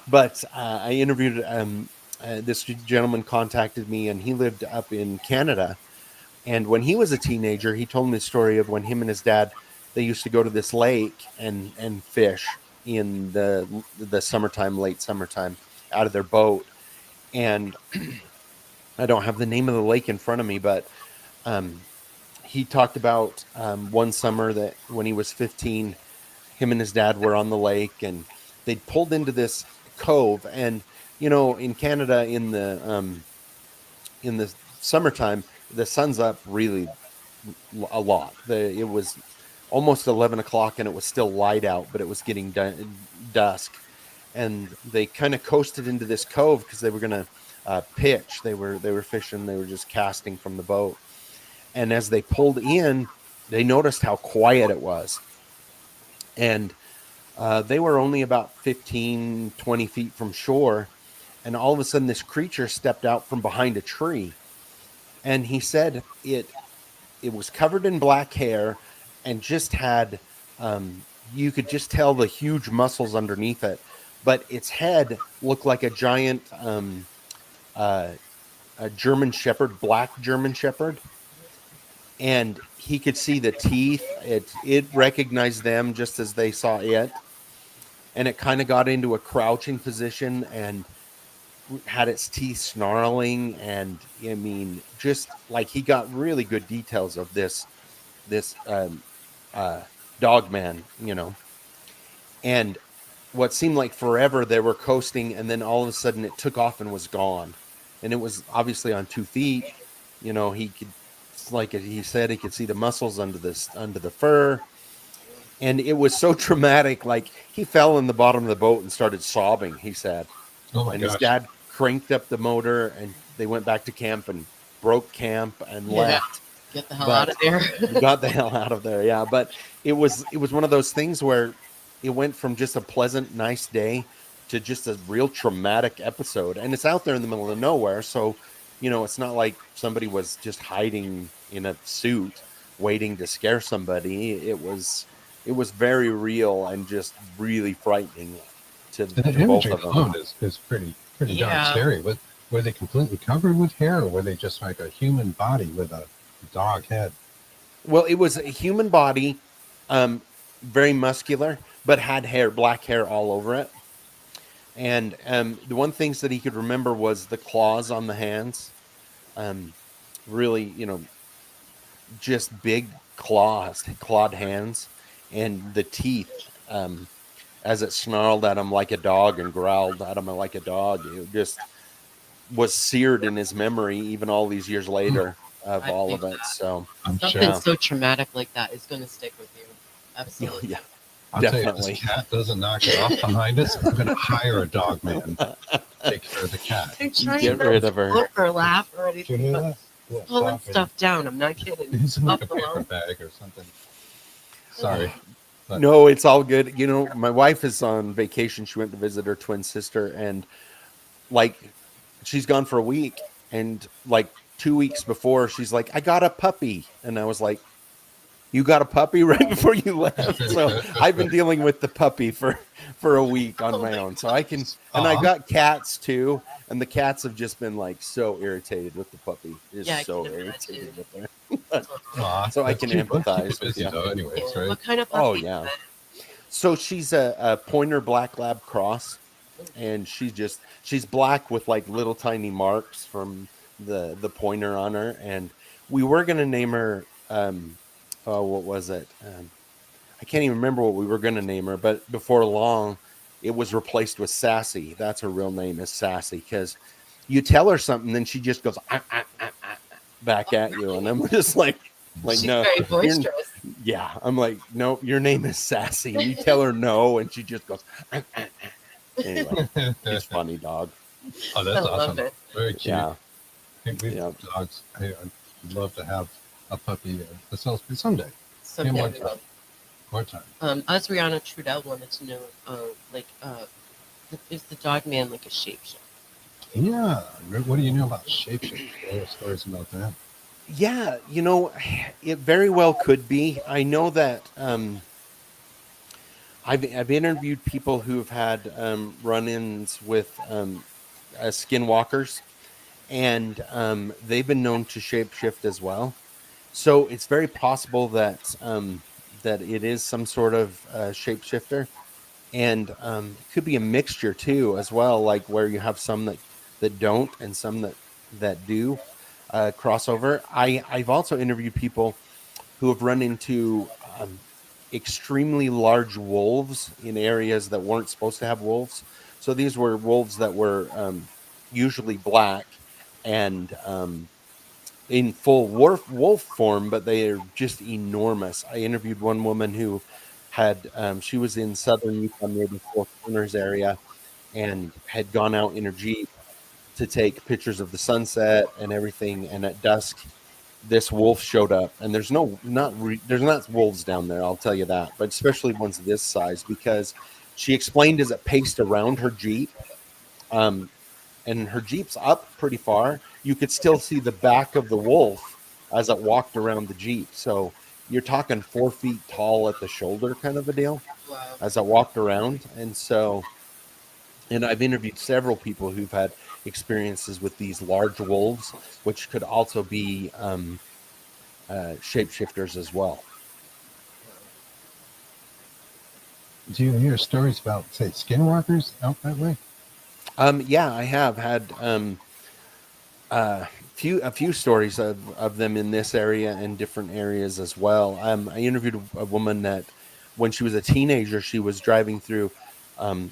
but I interviewed this gentleman contacted me, and he lived up in Canada. And when he was a teenager, he told me the story of when him and his dad, they used to go to this lake and fish in the summertime, late summertime, out of their boat. And I don't have the name of the lake in front of me, but he talked about one summer that when he was 15, him and his dad were on the lake, and they'd pulled into this cove. And in Canada, in the summertime, the sun's up really a lot. It was almost 11 o'clock, and it was still light out, but it was getting dusk. And they kind of coasted into this cove because they were going to pitch. They were fishing. They were just casting from the boat. And as they pulled in, they noticed how quiet it was. And they were only about 15, 20 feet from shore. And all of a sudden, this creature stepped out from behind a tree. And he said it was covered in black hair and just had, you could just tell the huge muscles underneath it. But its head looked like a giant a German Shepherd, black German Shepherd. And he could see the teeth. It recognized them just as they saw it. And it kind of got into a crouching position and had its teeth snarling. And I mean, just like he got really good details of this dog man, and what seemed like forever they were coasting, and then all of a sudden it took off and was gone. And it was obviously on 2 feet. He could, like he said, he could see the muscles under the fur. And it was so traumatic. Like he fell in the bottom of the boat and started sobbing, he said. Oh my And gosh. his dad cranked up the motor, and they went back to camp and broke camp and Yeah. left. Get the hell out but of there. we got the hell out of there. Yeah, but it was one of those things where it went from just a pleasant, nice day to just a real traumatic episode, and it's out there in the middle of nowhere. So, it's not like somebody was just hiding in a suit waiting to scare somebody. It was very real and just really frightening to The to both imagery of them. alone is pretty darn Yeah. scary. Were they completely covered with hair, or were they just like a human body with a dog head? Well, it was a human body, um, very muscular, but had hair, black hair all over it. And the one things that he could remember was the claws on the hands. Um, really, just big clawed hands, and the teeth. As it snarled at him like a dog and growled at him like a dog, it just was seared in his memory, even all these years later of I all think of it. that So, I'm something sure. yeah, so traumatic like that is going to stick with you. Absolutely. yeah, I'll tell you, if this definitely. cat doesn't knock it off behind us, I'm going to hire a dog man to take care of the cat. I'm trying Get not rid to of her. look or laugh or Did you anything, hear but that? Yeah, pulling stop it. stuff down. I'm not kidding. It's like a paper Buffalo. bag or something. Sorry. But No, it's all good. My wife is on vacation. She went to visit her twin sister, and like she's gone for a week. And like 2 weeks before, she's like, "I got a puppy," and I was like, "You got a puppy right before you left?" So I've been dealing with the puppy for a week on Oh my my own. So I can, gosh. and I've Aw. got cats too, and the cats have just been like so irritated with the puppy. Just Yeah, I so can irritated imagine. with her. Aw, So I that's can cute. Let's keep empathize it with busy you. though, anyways, Yeah. right? What kind of Oh puppy yeah. is So she's a pointer black lab cross, that? and she's black with like little tiny marks from the pointer on her. And we were gonna name her oh, what was it? I can't even remember what we were gonna name her, but before long it was replaced with Sassy. That's her real name, is Sassy, because you tell her something, then she just goes back Oh, at you, and really? I'm just like She's no, very you're boisterous. yeah. I'm like, no, your name is Sassy. You tell her no, and she just goes. Anyway, it's funny, dog. Oh, I that's love awesome. it. Very cute. Yeah, We've yeah. dogs. I'd love to have a puppy at Salisbury someday. Someday one we time. will. One time. Us Rihanna Trudell wanted to know, like, is the dog man like a shapeshifter? Yeah. What do you know about shapeshifting? What are stories about that? Yeah, it very well could be. I know that I've interviewed people who've had run-ins with skinwalkers, and they've been known to shapeshift as well. So it's very possible that it is some sort of shapeshifter, and it could be a mixture too, as well, like where you have some that don't and some that do crossover. I've also interviewed people who have run into extremely large wolves in areas that weren't supposed to have wolves. So these were wolves that were usually black and in full wolf form, but they are just enormous. I interviewed one woman who had she was in southern Utah near the Four Corners area, and had gone out in her Jeep to take pictures of the sunset and everything. And at dusk, this wolf showed up, and there's not wolves down there. I'll tell you that, but especially ones this size, because she explained as it paced around her Jeep. Um, and her Jeep's up pretty far. You could still see the back of the wolf as it walked around the Jeep. So you're talking 4 feet tall at the shoulder, kind of a deal, Wow. as I walked around. And I've interviewed several people who've had experiences with these large wolves, which could also be shapeshifters as well. Do you hear stories about, say, skinwalkers out that way? Yeah, I have had a few stories of them in this area and different areas as well. I interviewed a woman that when she was a teenager, she was driving through. Um,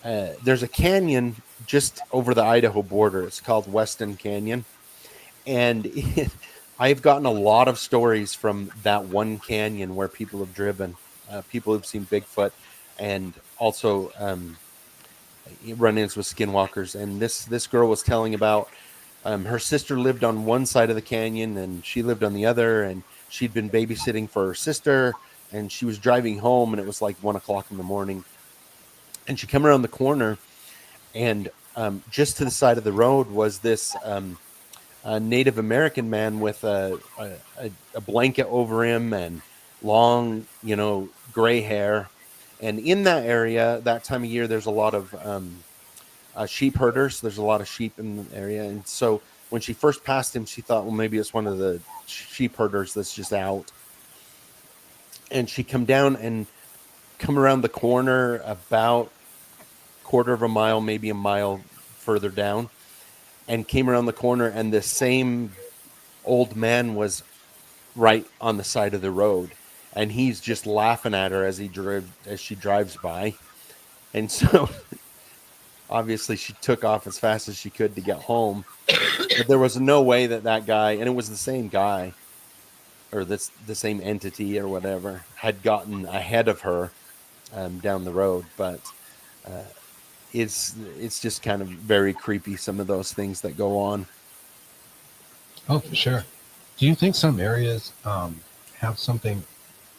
there's a canyon just over the Idaho border. It's called Weston Canyon, and I've gotten a lot of stories from that one canyon where people have driven, people who've seen Bigfoot, and also run-ins with skinwalkers. And this girl was telling about Her sister lived on one side of the canyon and she lived on the other, and she'd been babysitting for her sister, and she was driving home, and it was like 1 o'clock in the morning, and she come around the corner, and just to the side of the road was this a Native American man with a blanket over him and long, gray hair. And in that area, that time of year, there's a lot of sheep herders. There's a lot of sheep in the area. And so when she first passed him, she thought, well, maybe it's one of the sheep herders that's just out. And she come down and come around the corner about quarter of a mile, maybe a mile further down, and came around the corner, and the same old man was right on the side of the road, and he's just laughing at her as she drives by. And so obviously she took off as fast as she could to get home, but there was no way that guy, and it was the same guy or the same entity or whatever, had gotten ahead of her down the road. But uh, it's just kind of very creepy, some of those things that go on. Oh, for sure. Do you think some areas have something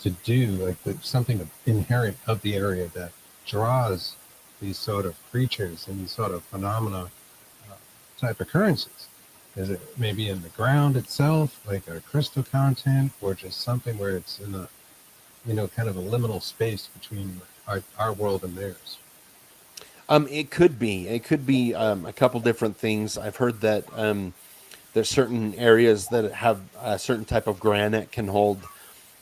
to do, like something inherent of the area that draws these sort of creatures and these sort of phenomena type occurrences? Is it maybe in the ground itself, like a crystal content, or just something where it's in a, kind of a liminal space between our world and theirs? It could be. It could be a couple different things. I've heard that there's certain areas that have a certain type of granite can hold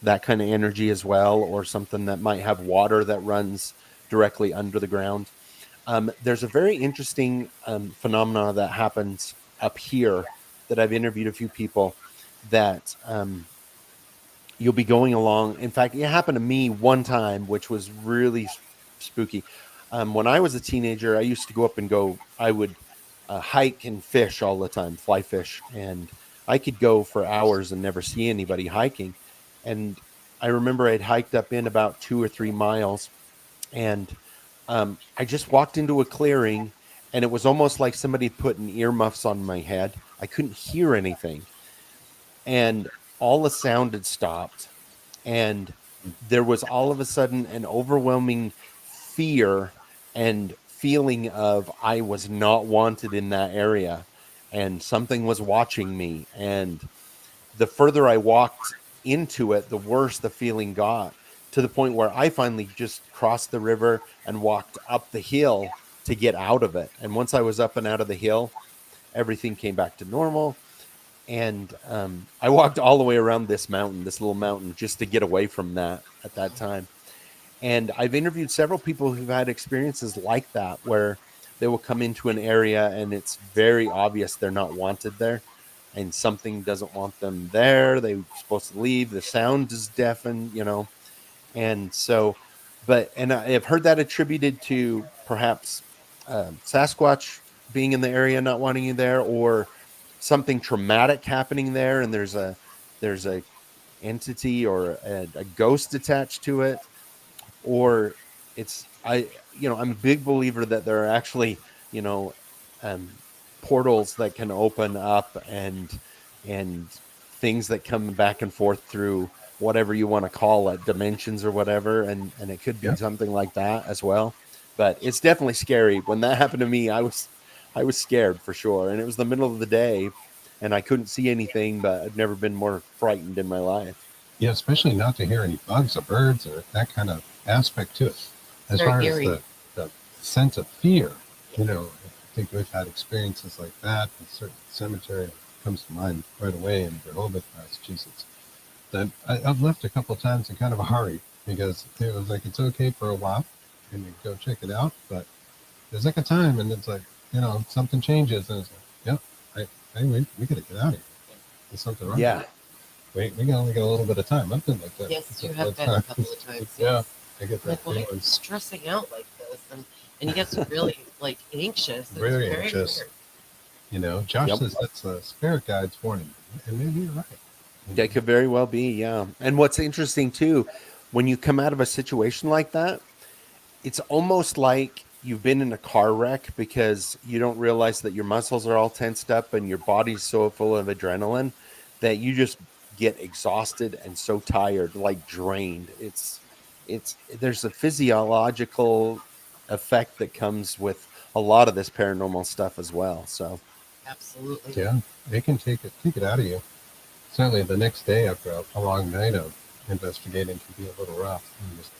that kind of energy as well, or something that might have water that runs directly under the ground. There's a very interesting phenomena that happens up here that I've interviewed a few people that you'll be going along. In fact, it happened to me one time, which was really spooky. When I was a teenager, I used to go up and I would hike and fish all the time, fly fish. And I could go for hours and never see anybody hiking. And I remember I'd hiked up in about 2 or 3 miles, and I just walked into a clearing, and it was almost like somebody put an earmuffs on my head. I couldn't hear anything, and all the sound had stopped, and there was all of a sudden an overwhelming fear and feeling of I was not wanted in that area, and something was watching me. And the further I walked into it, the worse the feeling got, to the point where I finally just crossed the river and walked up the hill to get out of it. And once I was up and out of the hill, everything came back to normal. And I walked all the way around this little mountain, just to get away from that at that time. And I've interviewed several people who've had experiences like that, where they will come into an area and it's very obvious they're not wanted there, and something doesn't want them there. They're supposed to leave. The sound is deafened. And so, and I've heard that attributed to perhaps Sasquatch being in the area, not wanting you there, or something traumatic happening there, and there's a entity or a ghost attached to it. Or I'm a big believer that there are actually, um, portals that can open up, and things that come back and forth through whatever you want to call it, dimensions or whatever. And it could be Yeah. something like that as well. But it's definitely scary. When that happened to me, I was scared for sure. And it was the middle of the day and I couldn't see anything, but I've never been more frightened in my life. Yeah, especially not to hear any bugs or birds or that kind of aspect to it. As Very far as eerie. the sense of fear, I think we've had experiences like that. A certain cemetery comes to mind right away in Rehoboth, Massachusetts. That I've left a couple of times in kind of a hurry, because it was like it's okay for a while and you go check it out, but there's like a time and it's like, something changes and it's like, yep, we gotta get out of here. There's something wrong. Yeah. We only got a little bit of time. I've been like that. Yes, you couple have of been a times. couple of times. Yeah, Yes. I get that Like, why are you feeling. stressing out like this? And he gets really like anxious. It's Very very anxious. weird. Josh Yep. says that's a spirit guide's warning, and maybe you're right. That could very well be, yeah. And what's interesting too, when you come out of a situation like that, it's almost like you've been in a car wreck because you don't realize that your muscles are all tensed up and your body's so full of adrenaline that you just get exhausted and so tired, like drained. It's there's a physiological effect that comes with a lot of this paranormal stuff as well. So Absolutely. Yeah, it can take it out of you. Certainly, the next day after a long night of investigating can be a little rough. You just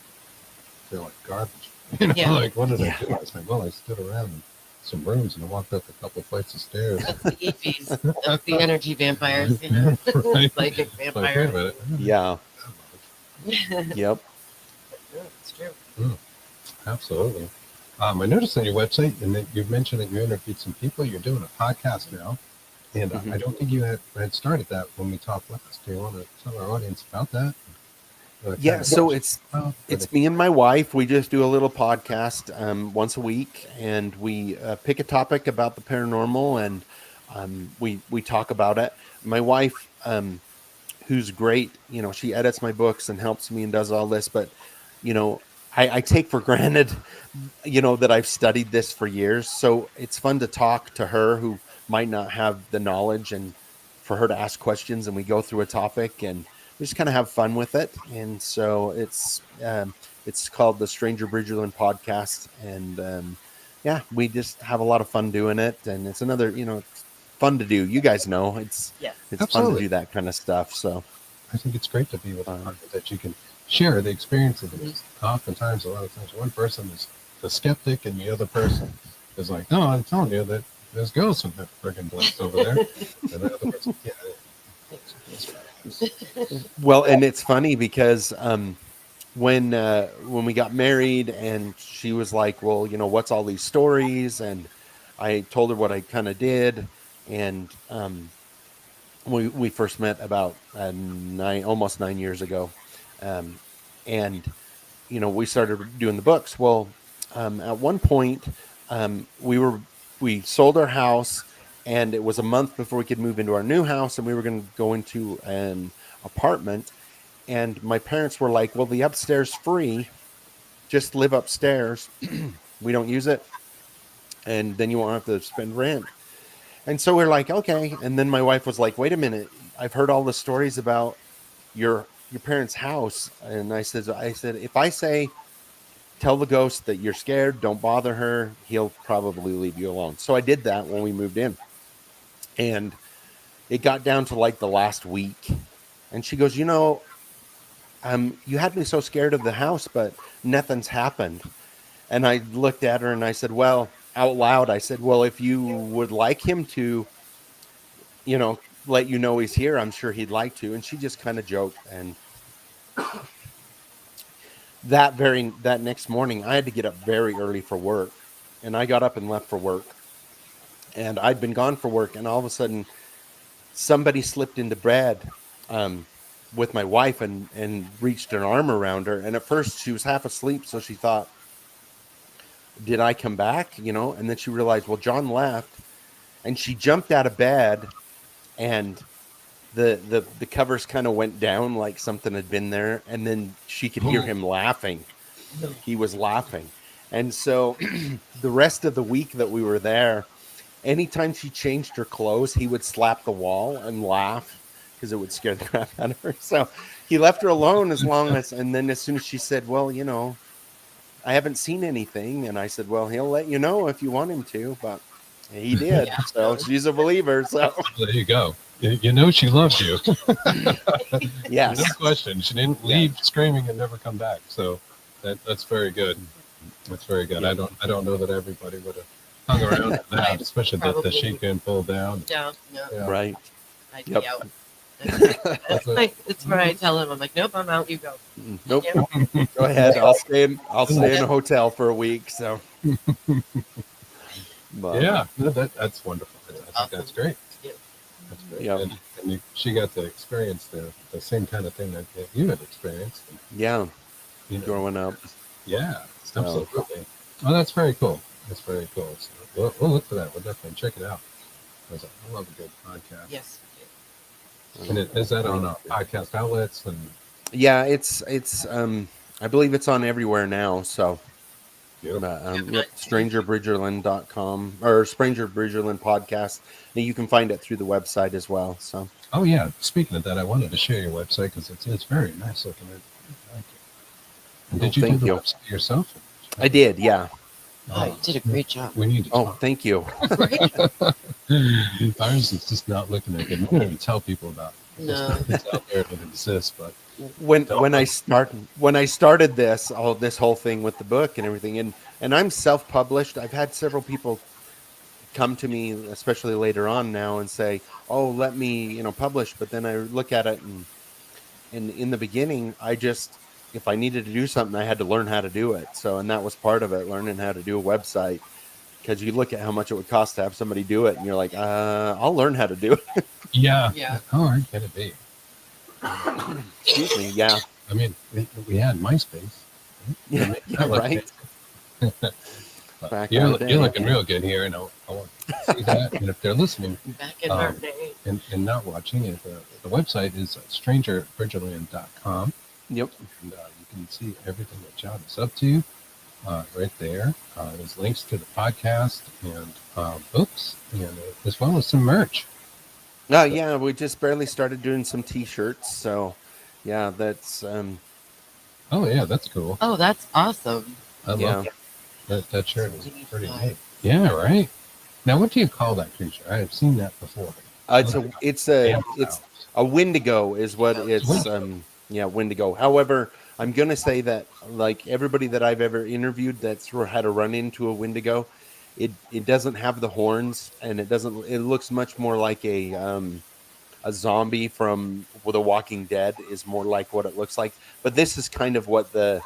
feel like garbage. Yeah. Like what did I yeah, do? I was like, well, I stood around in some rooms and I walked up a couple flights of stairs. That's the EVs. That's the energy vampires, you know. Right. Psychic It's like, wait a vampires. minute. yeah, Yeah, yep. it's true. Absolutely. I noticed on your website, and that you've mentioned that you interviewed some people. You're doing a podcast now, and Mhm. I don't think you had started that when we talked last. Do you want to tell our audience about that? Yeah, so it's me and my wife. We just do a little podcast once a week, and we pick a topic about the paranormal, and we talk about it. My wife, who's great, she edits my books and helps me and does all this, but you know, I take for granted, that I've studied this for years. So it's fun to talk to her who might not have the knowledge, and for her to ask questions, and we go through a topic and we just kind of have fun with it. And so it's called the Stranger Bridgerland podcast. And yeah, we just have a lot of fun doing it. And it's another, it's fun to do. You guys know Yes. it's fun to Absolutely. do that kind of stuff. So I think it's great to be with a Um, partner that you can share the experience of it. Oftentimes, a lot of times, one person is the skeptic, and the other person is like, "No, I'm telling you that there's ghosts in that friggin' place over there." And the other person, yeah, well, and it's funny because when we got married, and she was like, well, what's all these stories, and I told her what I kind of did. And we first met about almost 9 years ago. um, and we started doing the books. Well, at one point, we sold our house, and it was a month before we could move into our new house, and we were going to go into an apartment. And my parents were like, well, the upstairs free, just live upstairs. We don't use it, and then you won't have to spend rent. And so we're like, okay. And then my wife was like, wait a minute, I've heard all the stories about your parents' house. And I said, if I say, tell the ghost that you're scared, don't bother her, he'll probably leave you alone. So I did that when we moved in. And it got down to like the last week. And she goes, you had me so scared of the house, but nothing's happened. And I looked at her and I said, well, out loud, I said, well, if you would like him to, let you know he's here, I'm sure he'd like to. And she just kind of joked. And that next morning, I had to get up very early for work. And I got up and left for work. And I'd been gone for work. And all of a sudden, somebody slipped into bed with my wife and reached an arm around her. And at first, she was half asleep. So she thought, did I come back? And then she realized, well, John left. And she jumped out of bed, and the covers kind of went down like something had been there. And then she could hear him laughing. He was laughing. And so the rest of the week that we were there, anytime she changed her clothes, he would slap the wall and laugh because it would scare the crap out of her. So he left her alone and then as soon as she said, well, I haven't seen anything. And I said, well, he'll let you know if you want him to, but he did. Yeah. So she's a believer. So there you go. You know she loves you. yes. No question. She didn't leave screaming and never come back. So that's very good. That's very good. Yeah. I don't know that everybody would have hung around for that, especially the sheet being pulled down. Yeah. Yeah. Right. I'd Yep. be out. That's where I tell him, I'm like, nope, I'm out. You go. Nope. Yeah. Go ahead. I'll stay in a hotel for a week. So but, Yeah, no, that's wonderful. I think Awesome. that's great. Yeah. That's great. Yeah. And she got to experience the same kind of thing that you had experienced. And, yeah. you know, Growing up. Yeah, So. absolutely. Oh, that's very cool. That's very cool. So we'll look for that. We'll definitely check it out. I love a good podcast. Yes. And is that on podcast outlets? And Yeah, it's I believe it's on everywhere now. So Beautiful. But, yep, strangerbridgerland.com or Stranger Bridgerland podcast. Now you can find it through the website as well. So, Oh yeah. Speaking of that, I wanted to share your website because it's very nice looking. I like it. And oh, did you do thank the you. website yourself? I did, yeah. Oh, you did a great job. We need to Oh, talk. thank you. Right? Ours is just not looking that good. We don't even tell people about it. No. It's out there that it exists, but When I started this whole thing with the book and everything, and I'm self-published. I've had several people come to me, especially later on now, and say, "Oh, let me, publish." But then I look at it, and in the beginning, if I needed to do something, I had to learn how to do it. So, and that was part of it, learning how to do a website. Because you look at how much it would cost to have somebody do it, and you're like, I'll learn how to do it. yeah. Yeah. How hard can it be? Excuse me. Yeah. I mean, we had MySpace. Yeah. That was Right. But Back in the day. you're looking real good here, and I want to see that. And if they're listening Back in our day. and not watching it, the website is strangerbridgerland.com, Yep. and you can see everything that John is up to right there. There's links to the podcast and books, and as well as some merch. Yeah, we just barely started doing some T-shirts, so yeah, that's Oh yeah, that's cool. Oh, that's awesome. I love yeah. that shirt is Really pretty fun. neat. Yeah, right. Now, what do you call that creature? I have seen that before. It's a Wendigo is what it's Wendigo. However, I'm gonna say that like everybody that I've ever interviewed that's had a run into a Wendigo, it doesn't have the horns, and it looks much more like a zombie from The Walking Dead is more like what it looks like. But this is kind of what the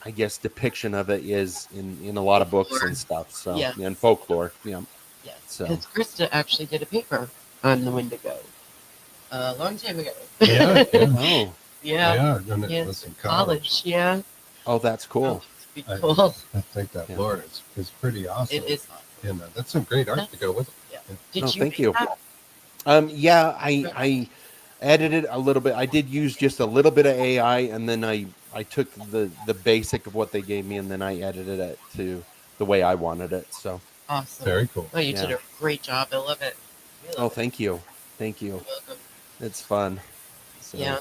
I guess depiction of it is in a lot of books and stuff. So Yeah. and folklore. Yeah. Yes. So- Because Krista actually did a paper on the Wendigo a long time ago. Yeah, yeah, Oh. Yeah. And it Yeah, was in college. Yeah. Oh, that's cool. It's pretty cool. I think that Yeah. Lord is pretty awesome. It is awesome. And that's some great art to go with it. Yeah. Did No, you thank make you. that? Yeah, I edited a little bit. I did use just a little bit of AI, and then I took the basic of what they gave me, and then I edited it to the way I wanted it. So, Awesome. Very cool. Oh, you did Yeah. a great job. I love it. We love it. thank you, You're welcome. it's fun. So, Yeah.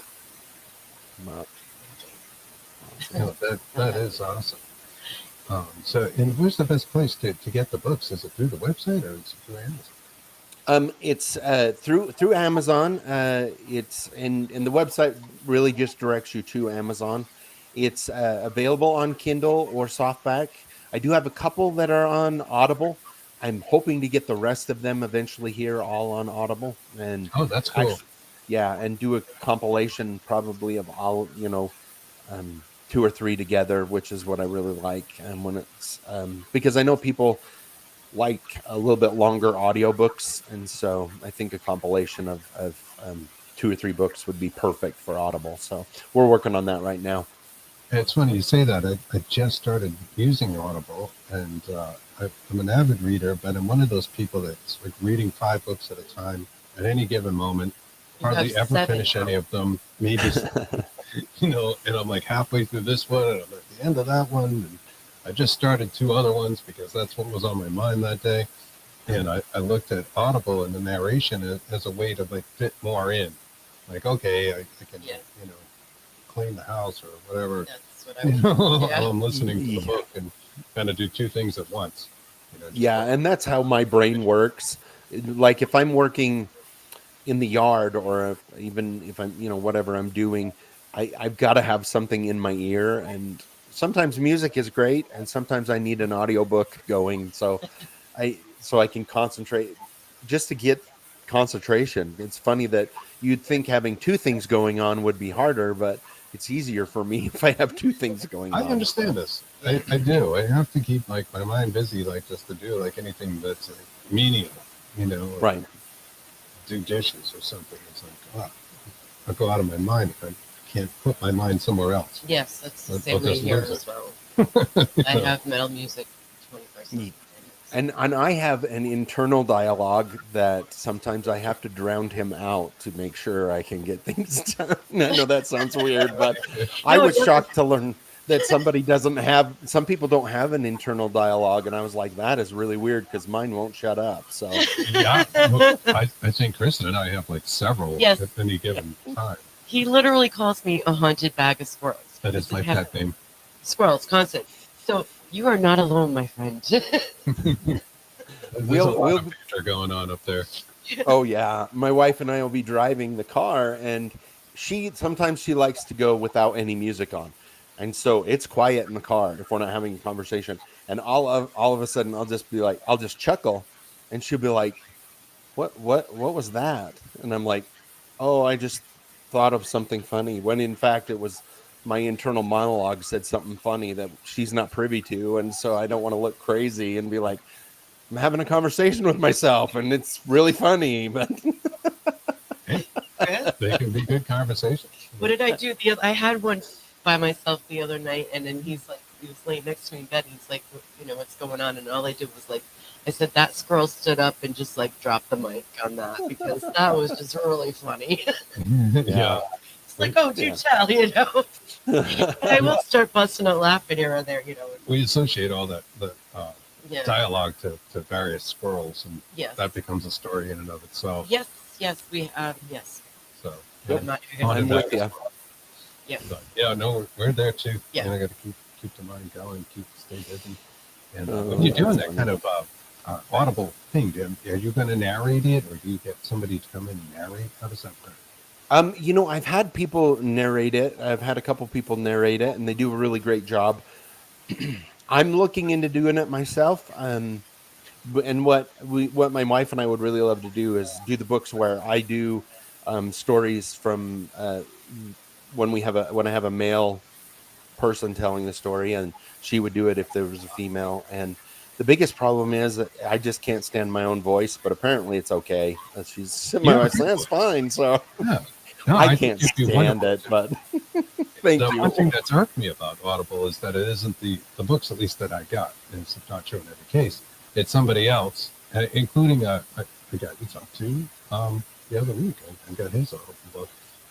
uh, Yeah, that is awesome. So, and where's the best place to get the books? Is it through the website or is it through Amazon? It's through Amazon. It's and the website really just directs you to Amazon. It's available on Kindle or softback. I do have a couple that are on Audible. I'm hoping to get the rest of them eventually here all on Audible, and Oh, that's cool. and do a compilation probably of all 2 or 3 together, which is what I really like. And when it's because I know people like a little bit longer audiobooks, and so I think a compilation of 2 or 3 books would be perfect for Audible. So we're working on that right now. It's funny you say that. I just started using Audible, and I'm an avid reader, but I'm one of those people that's like reading 5 books at a time at any given moment. You have Hardly ever 7. finish any of them. Maybe, and I'm like halfway through this one, and I'm at the end of that one, and I just started 2 other ones because that's what was on my mind that day. And I looked at Audible and the narration as a way to like fit more in. Like, okay, I can, Yeah. clean the house or whatever. That's what I would. Yeah. While I'm listening to the Yeah. book and kind of do 2 things at once. Just Yeah, and that's how my brain works. Like if I'm working in the yard, or even if I'm, whatever I'm doing, I've got to have something in my ear. And sometimes music is great, and sometimes I need an audiobook going, so I can concentrate, just to get concentration. It's funny that you'd think having 2 things going on would be harder, but it's easier for me if I have 2 things going I on. understand this. I do. I have to keep like my mind busy, like just to do like anything that's like, meaningful, or Right. do dishes or something. It's like, I'll go out of my mind if I can't put my mind somewhere else. Yes, that's the I'll same way just here lose as it. well. I have metal music 24/7. And I have an internal dialogue that sometimes I have to drown him out to make sure I can get things done. I know that sounds weird, but I No, it was doesn't. shocked to learn that somebody doesn't have. Some people don't have an internal dialogue, and I was like, that is really weird because mine won't shut up. So Yeah, well, I think Kristen and I have like several Yes. at any given time. He literally calls me a haunted bag of squirrels. That is my Because I have pet name. Squirrels, constant. So you are not alone, my friend. There's a lot of banter going on up there. oh yeah, my wife and I will be driving the car, and sometimes she likes to go without any music on, and so it's quiet in the car if we're not having a conversation. And all of a sudden, I'll just be like, I'll just chuckle, and she'll be like, what was that? And I'm like, oh, I just thought of something funny. When in fact it was my internal monologue said something funny that she's not privy to, and so I don't want to look crazy and be like, I'm having a conversation with myself, and it's really funny, but They can be good conversations. What did I do? I had one by myself the other night, and then he was laying next to me in bed. He's like, what's going on? And all I did was like, I said, that squirrel stood up and just like dropped the mic on that because that was just really funny. Yeah. It's like, oh, do tell. But I will start busting out laughing here and there, We associate all the Yeah. dialogue to various squirrels, and Yes. that becomes a story in and of itself. Yes. Yes. So, I'm not even haunted I'm gonna- with bag you. of squirrels. Yeah. So, yeah, no, we're there too. Yeah. And I got to keep the mind going, stay busy. And Oh, when you're doing that's that kind of audible thing, are you going to narrate it, or do you get somebody to come in and narrate? How does that work? I've had people narrate it. I've had a couple people narrate it, and they do a really great job. I'm looking into doing it myself. And what my wife and I would really love to do is do the books where I do stories from when I have a male person telling the story, and she would do it if there was a female. And the biggest problem is that I just can't stand my own voice, but apparently it's okay. She's my Yeah. wife said, that's fine. So Yeah. No, I think can't you'd be stand wonderful. it, but thank The you. one thing that's irked me about Audible is that it isn't the books, at least that I got, and it's not true in every case. It's somebody else, including the guy we talked to the other week. I got his Audible book,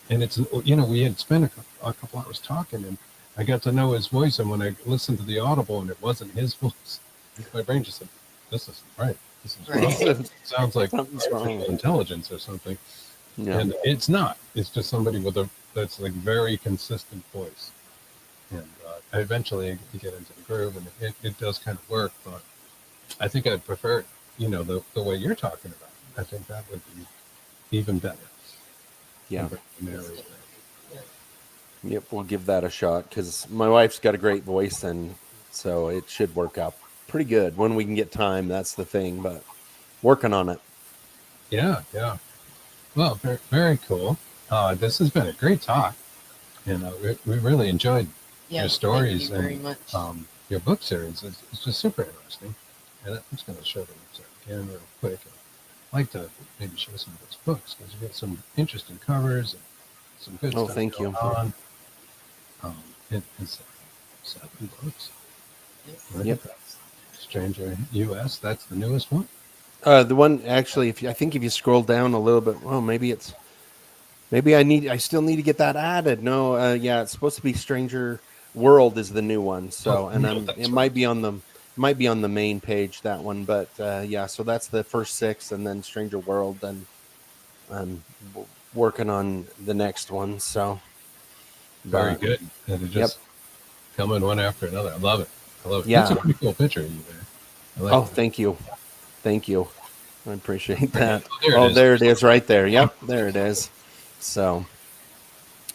and it's we had spent a couple hours talking, and I got to know his voice. And when I listened to the Audible and it wasn't his voice, my brain just said, "This isn't right. This is Right. wrong. It sounds like Something's wrong." artificial intelligence or something." Yeah. And it's not. It's just somebody that's like very consistent voice. And eventually you get into the groove, and it does kind of work. But I think I'd prefer, the way you're talking about it. I think that would be even better. Yeah. Narrator. Yep, we'll give that a shot because my wife's got a great voice, and so it should work out pretty good when we can get time. That's the thing, but working on it. Yeah. Well, very, very cool. This has been a great talk, and we really enjoyed Yeah. your stories Thank you very and much. your book series. It's just super interesting. And I'm just going to show the website again real quick. I'd like to maybe show some of those books because you get some interesting covers and some good stuff. Thank you. On. It's 7 books. Yes. Look Yep. at that. Stranger U.S. That's the newest one. The one actually, I think if you scroll down a little bit, well, maybe I still need to get that added. No, yeah, it's supposed to be Stranger World is the new one. So, and it might be on the main page, that one, but yeah, so that's the first 6, and then Stranger World, and I'm working on the next one. So Very good. And it just coming one after another. I love it. Yeah. That's a pretty cool picture of you there. I like Oh, it. thank you. I appreciate that. Oh, There it is right there. Yep, there it is. So,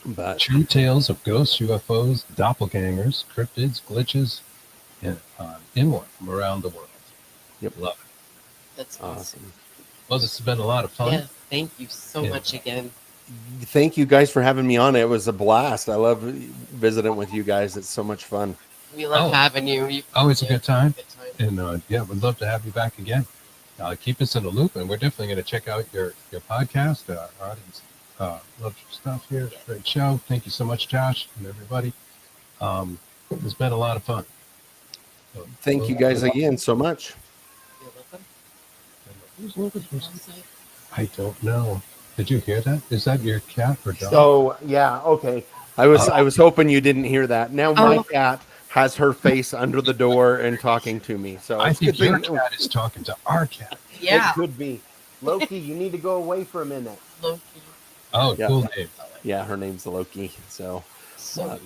but True tales of ghosts, UFOs, doppelgangers, cryptids, glitches, and in one from around the world. Yep. Love it. That's awesome. awesome. Well, this has been a lot of fun. Yeah. Thank you so Yeah. much again. Thank you guys for having me on. It was a blast. I love visiting with you guys. It's so much fun. We love Oh. having you. Always a good time. Good time. And yeah, we'd love to have you back again. Keep us in the loop, and we're definitely going to check out your podcast. Our audience loves your stuff here. Great show. Thank you so much, Josh, and everybody. It's been a lot of fun. So, Thank you guys again so much. You're welcome. Who's looking for something? I don't know. Did you hear that? Is that your cat or dog? So yeah, okay. I was hoping you didn't hear that. Now my Oh. cat has her face under the door and talking to me. So I it's a good think your thing. cat is talking to our cat. Yeah. It could be. Loki, you need to go away for a minute. Loki. Oh, Yeah. cool name. Yeah, her name's Loki. So So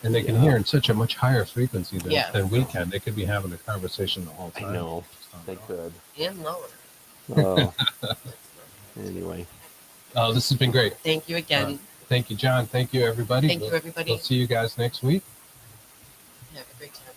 And they can Yeah. hear in such a much higher frequency Yeah. than we can. They could be having a conversation the whole I time. know they could. and lower. Oh, That's anyway. This has been great. Thank you again. Thank you, John. Thank you, everybody. Thank you, everybody. We'll see you guys next week. Have a great time.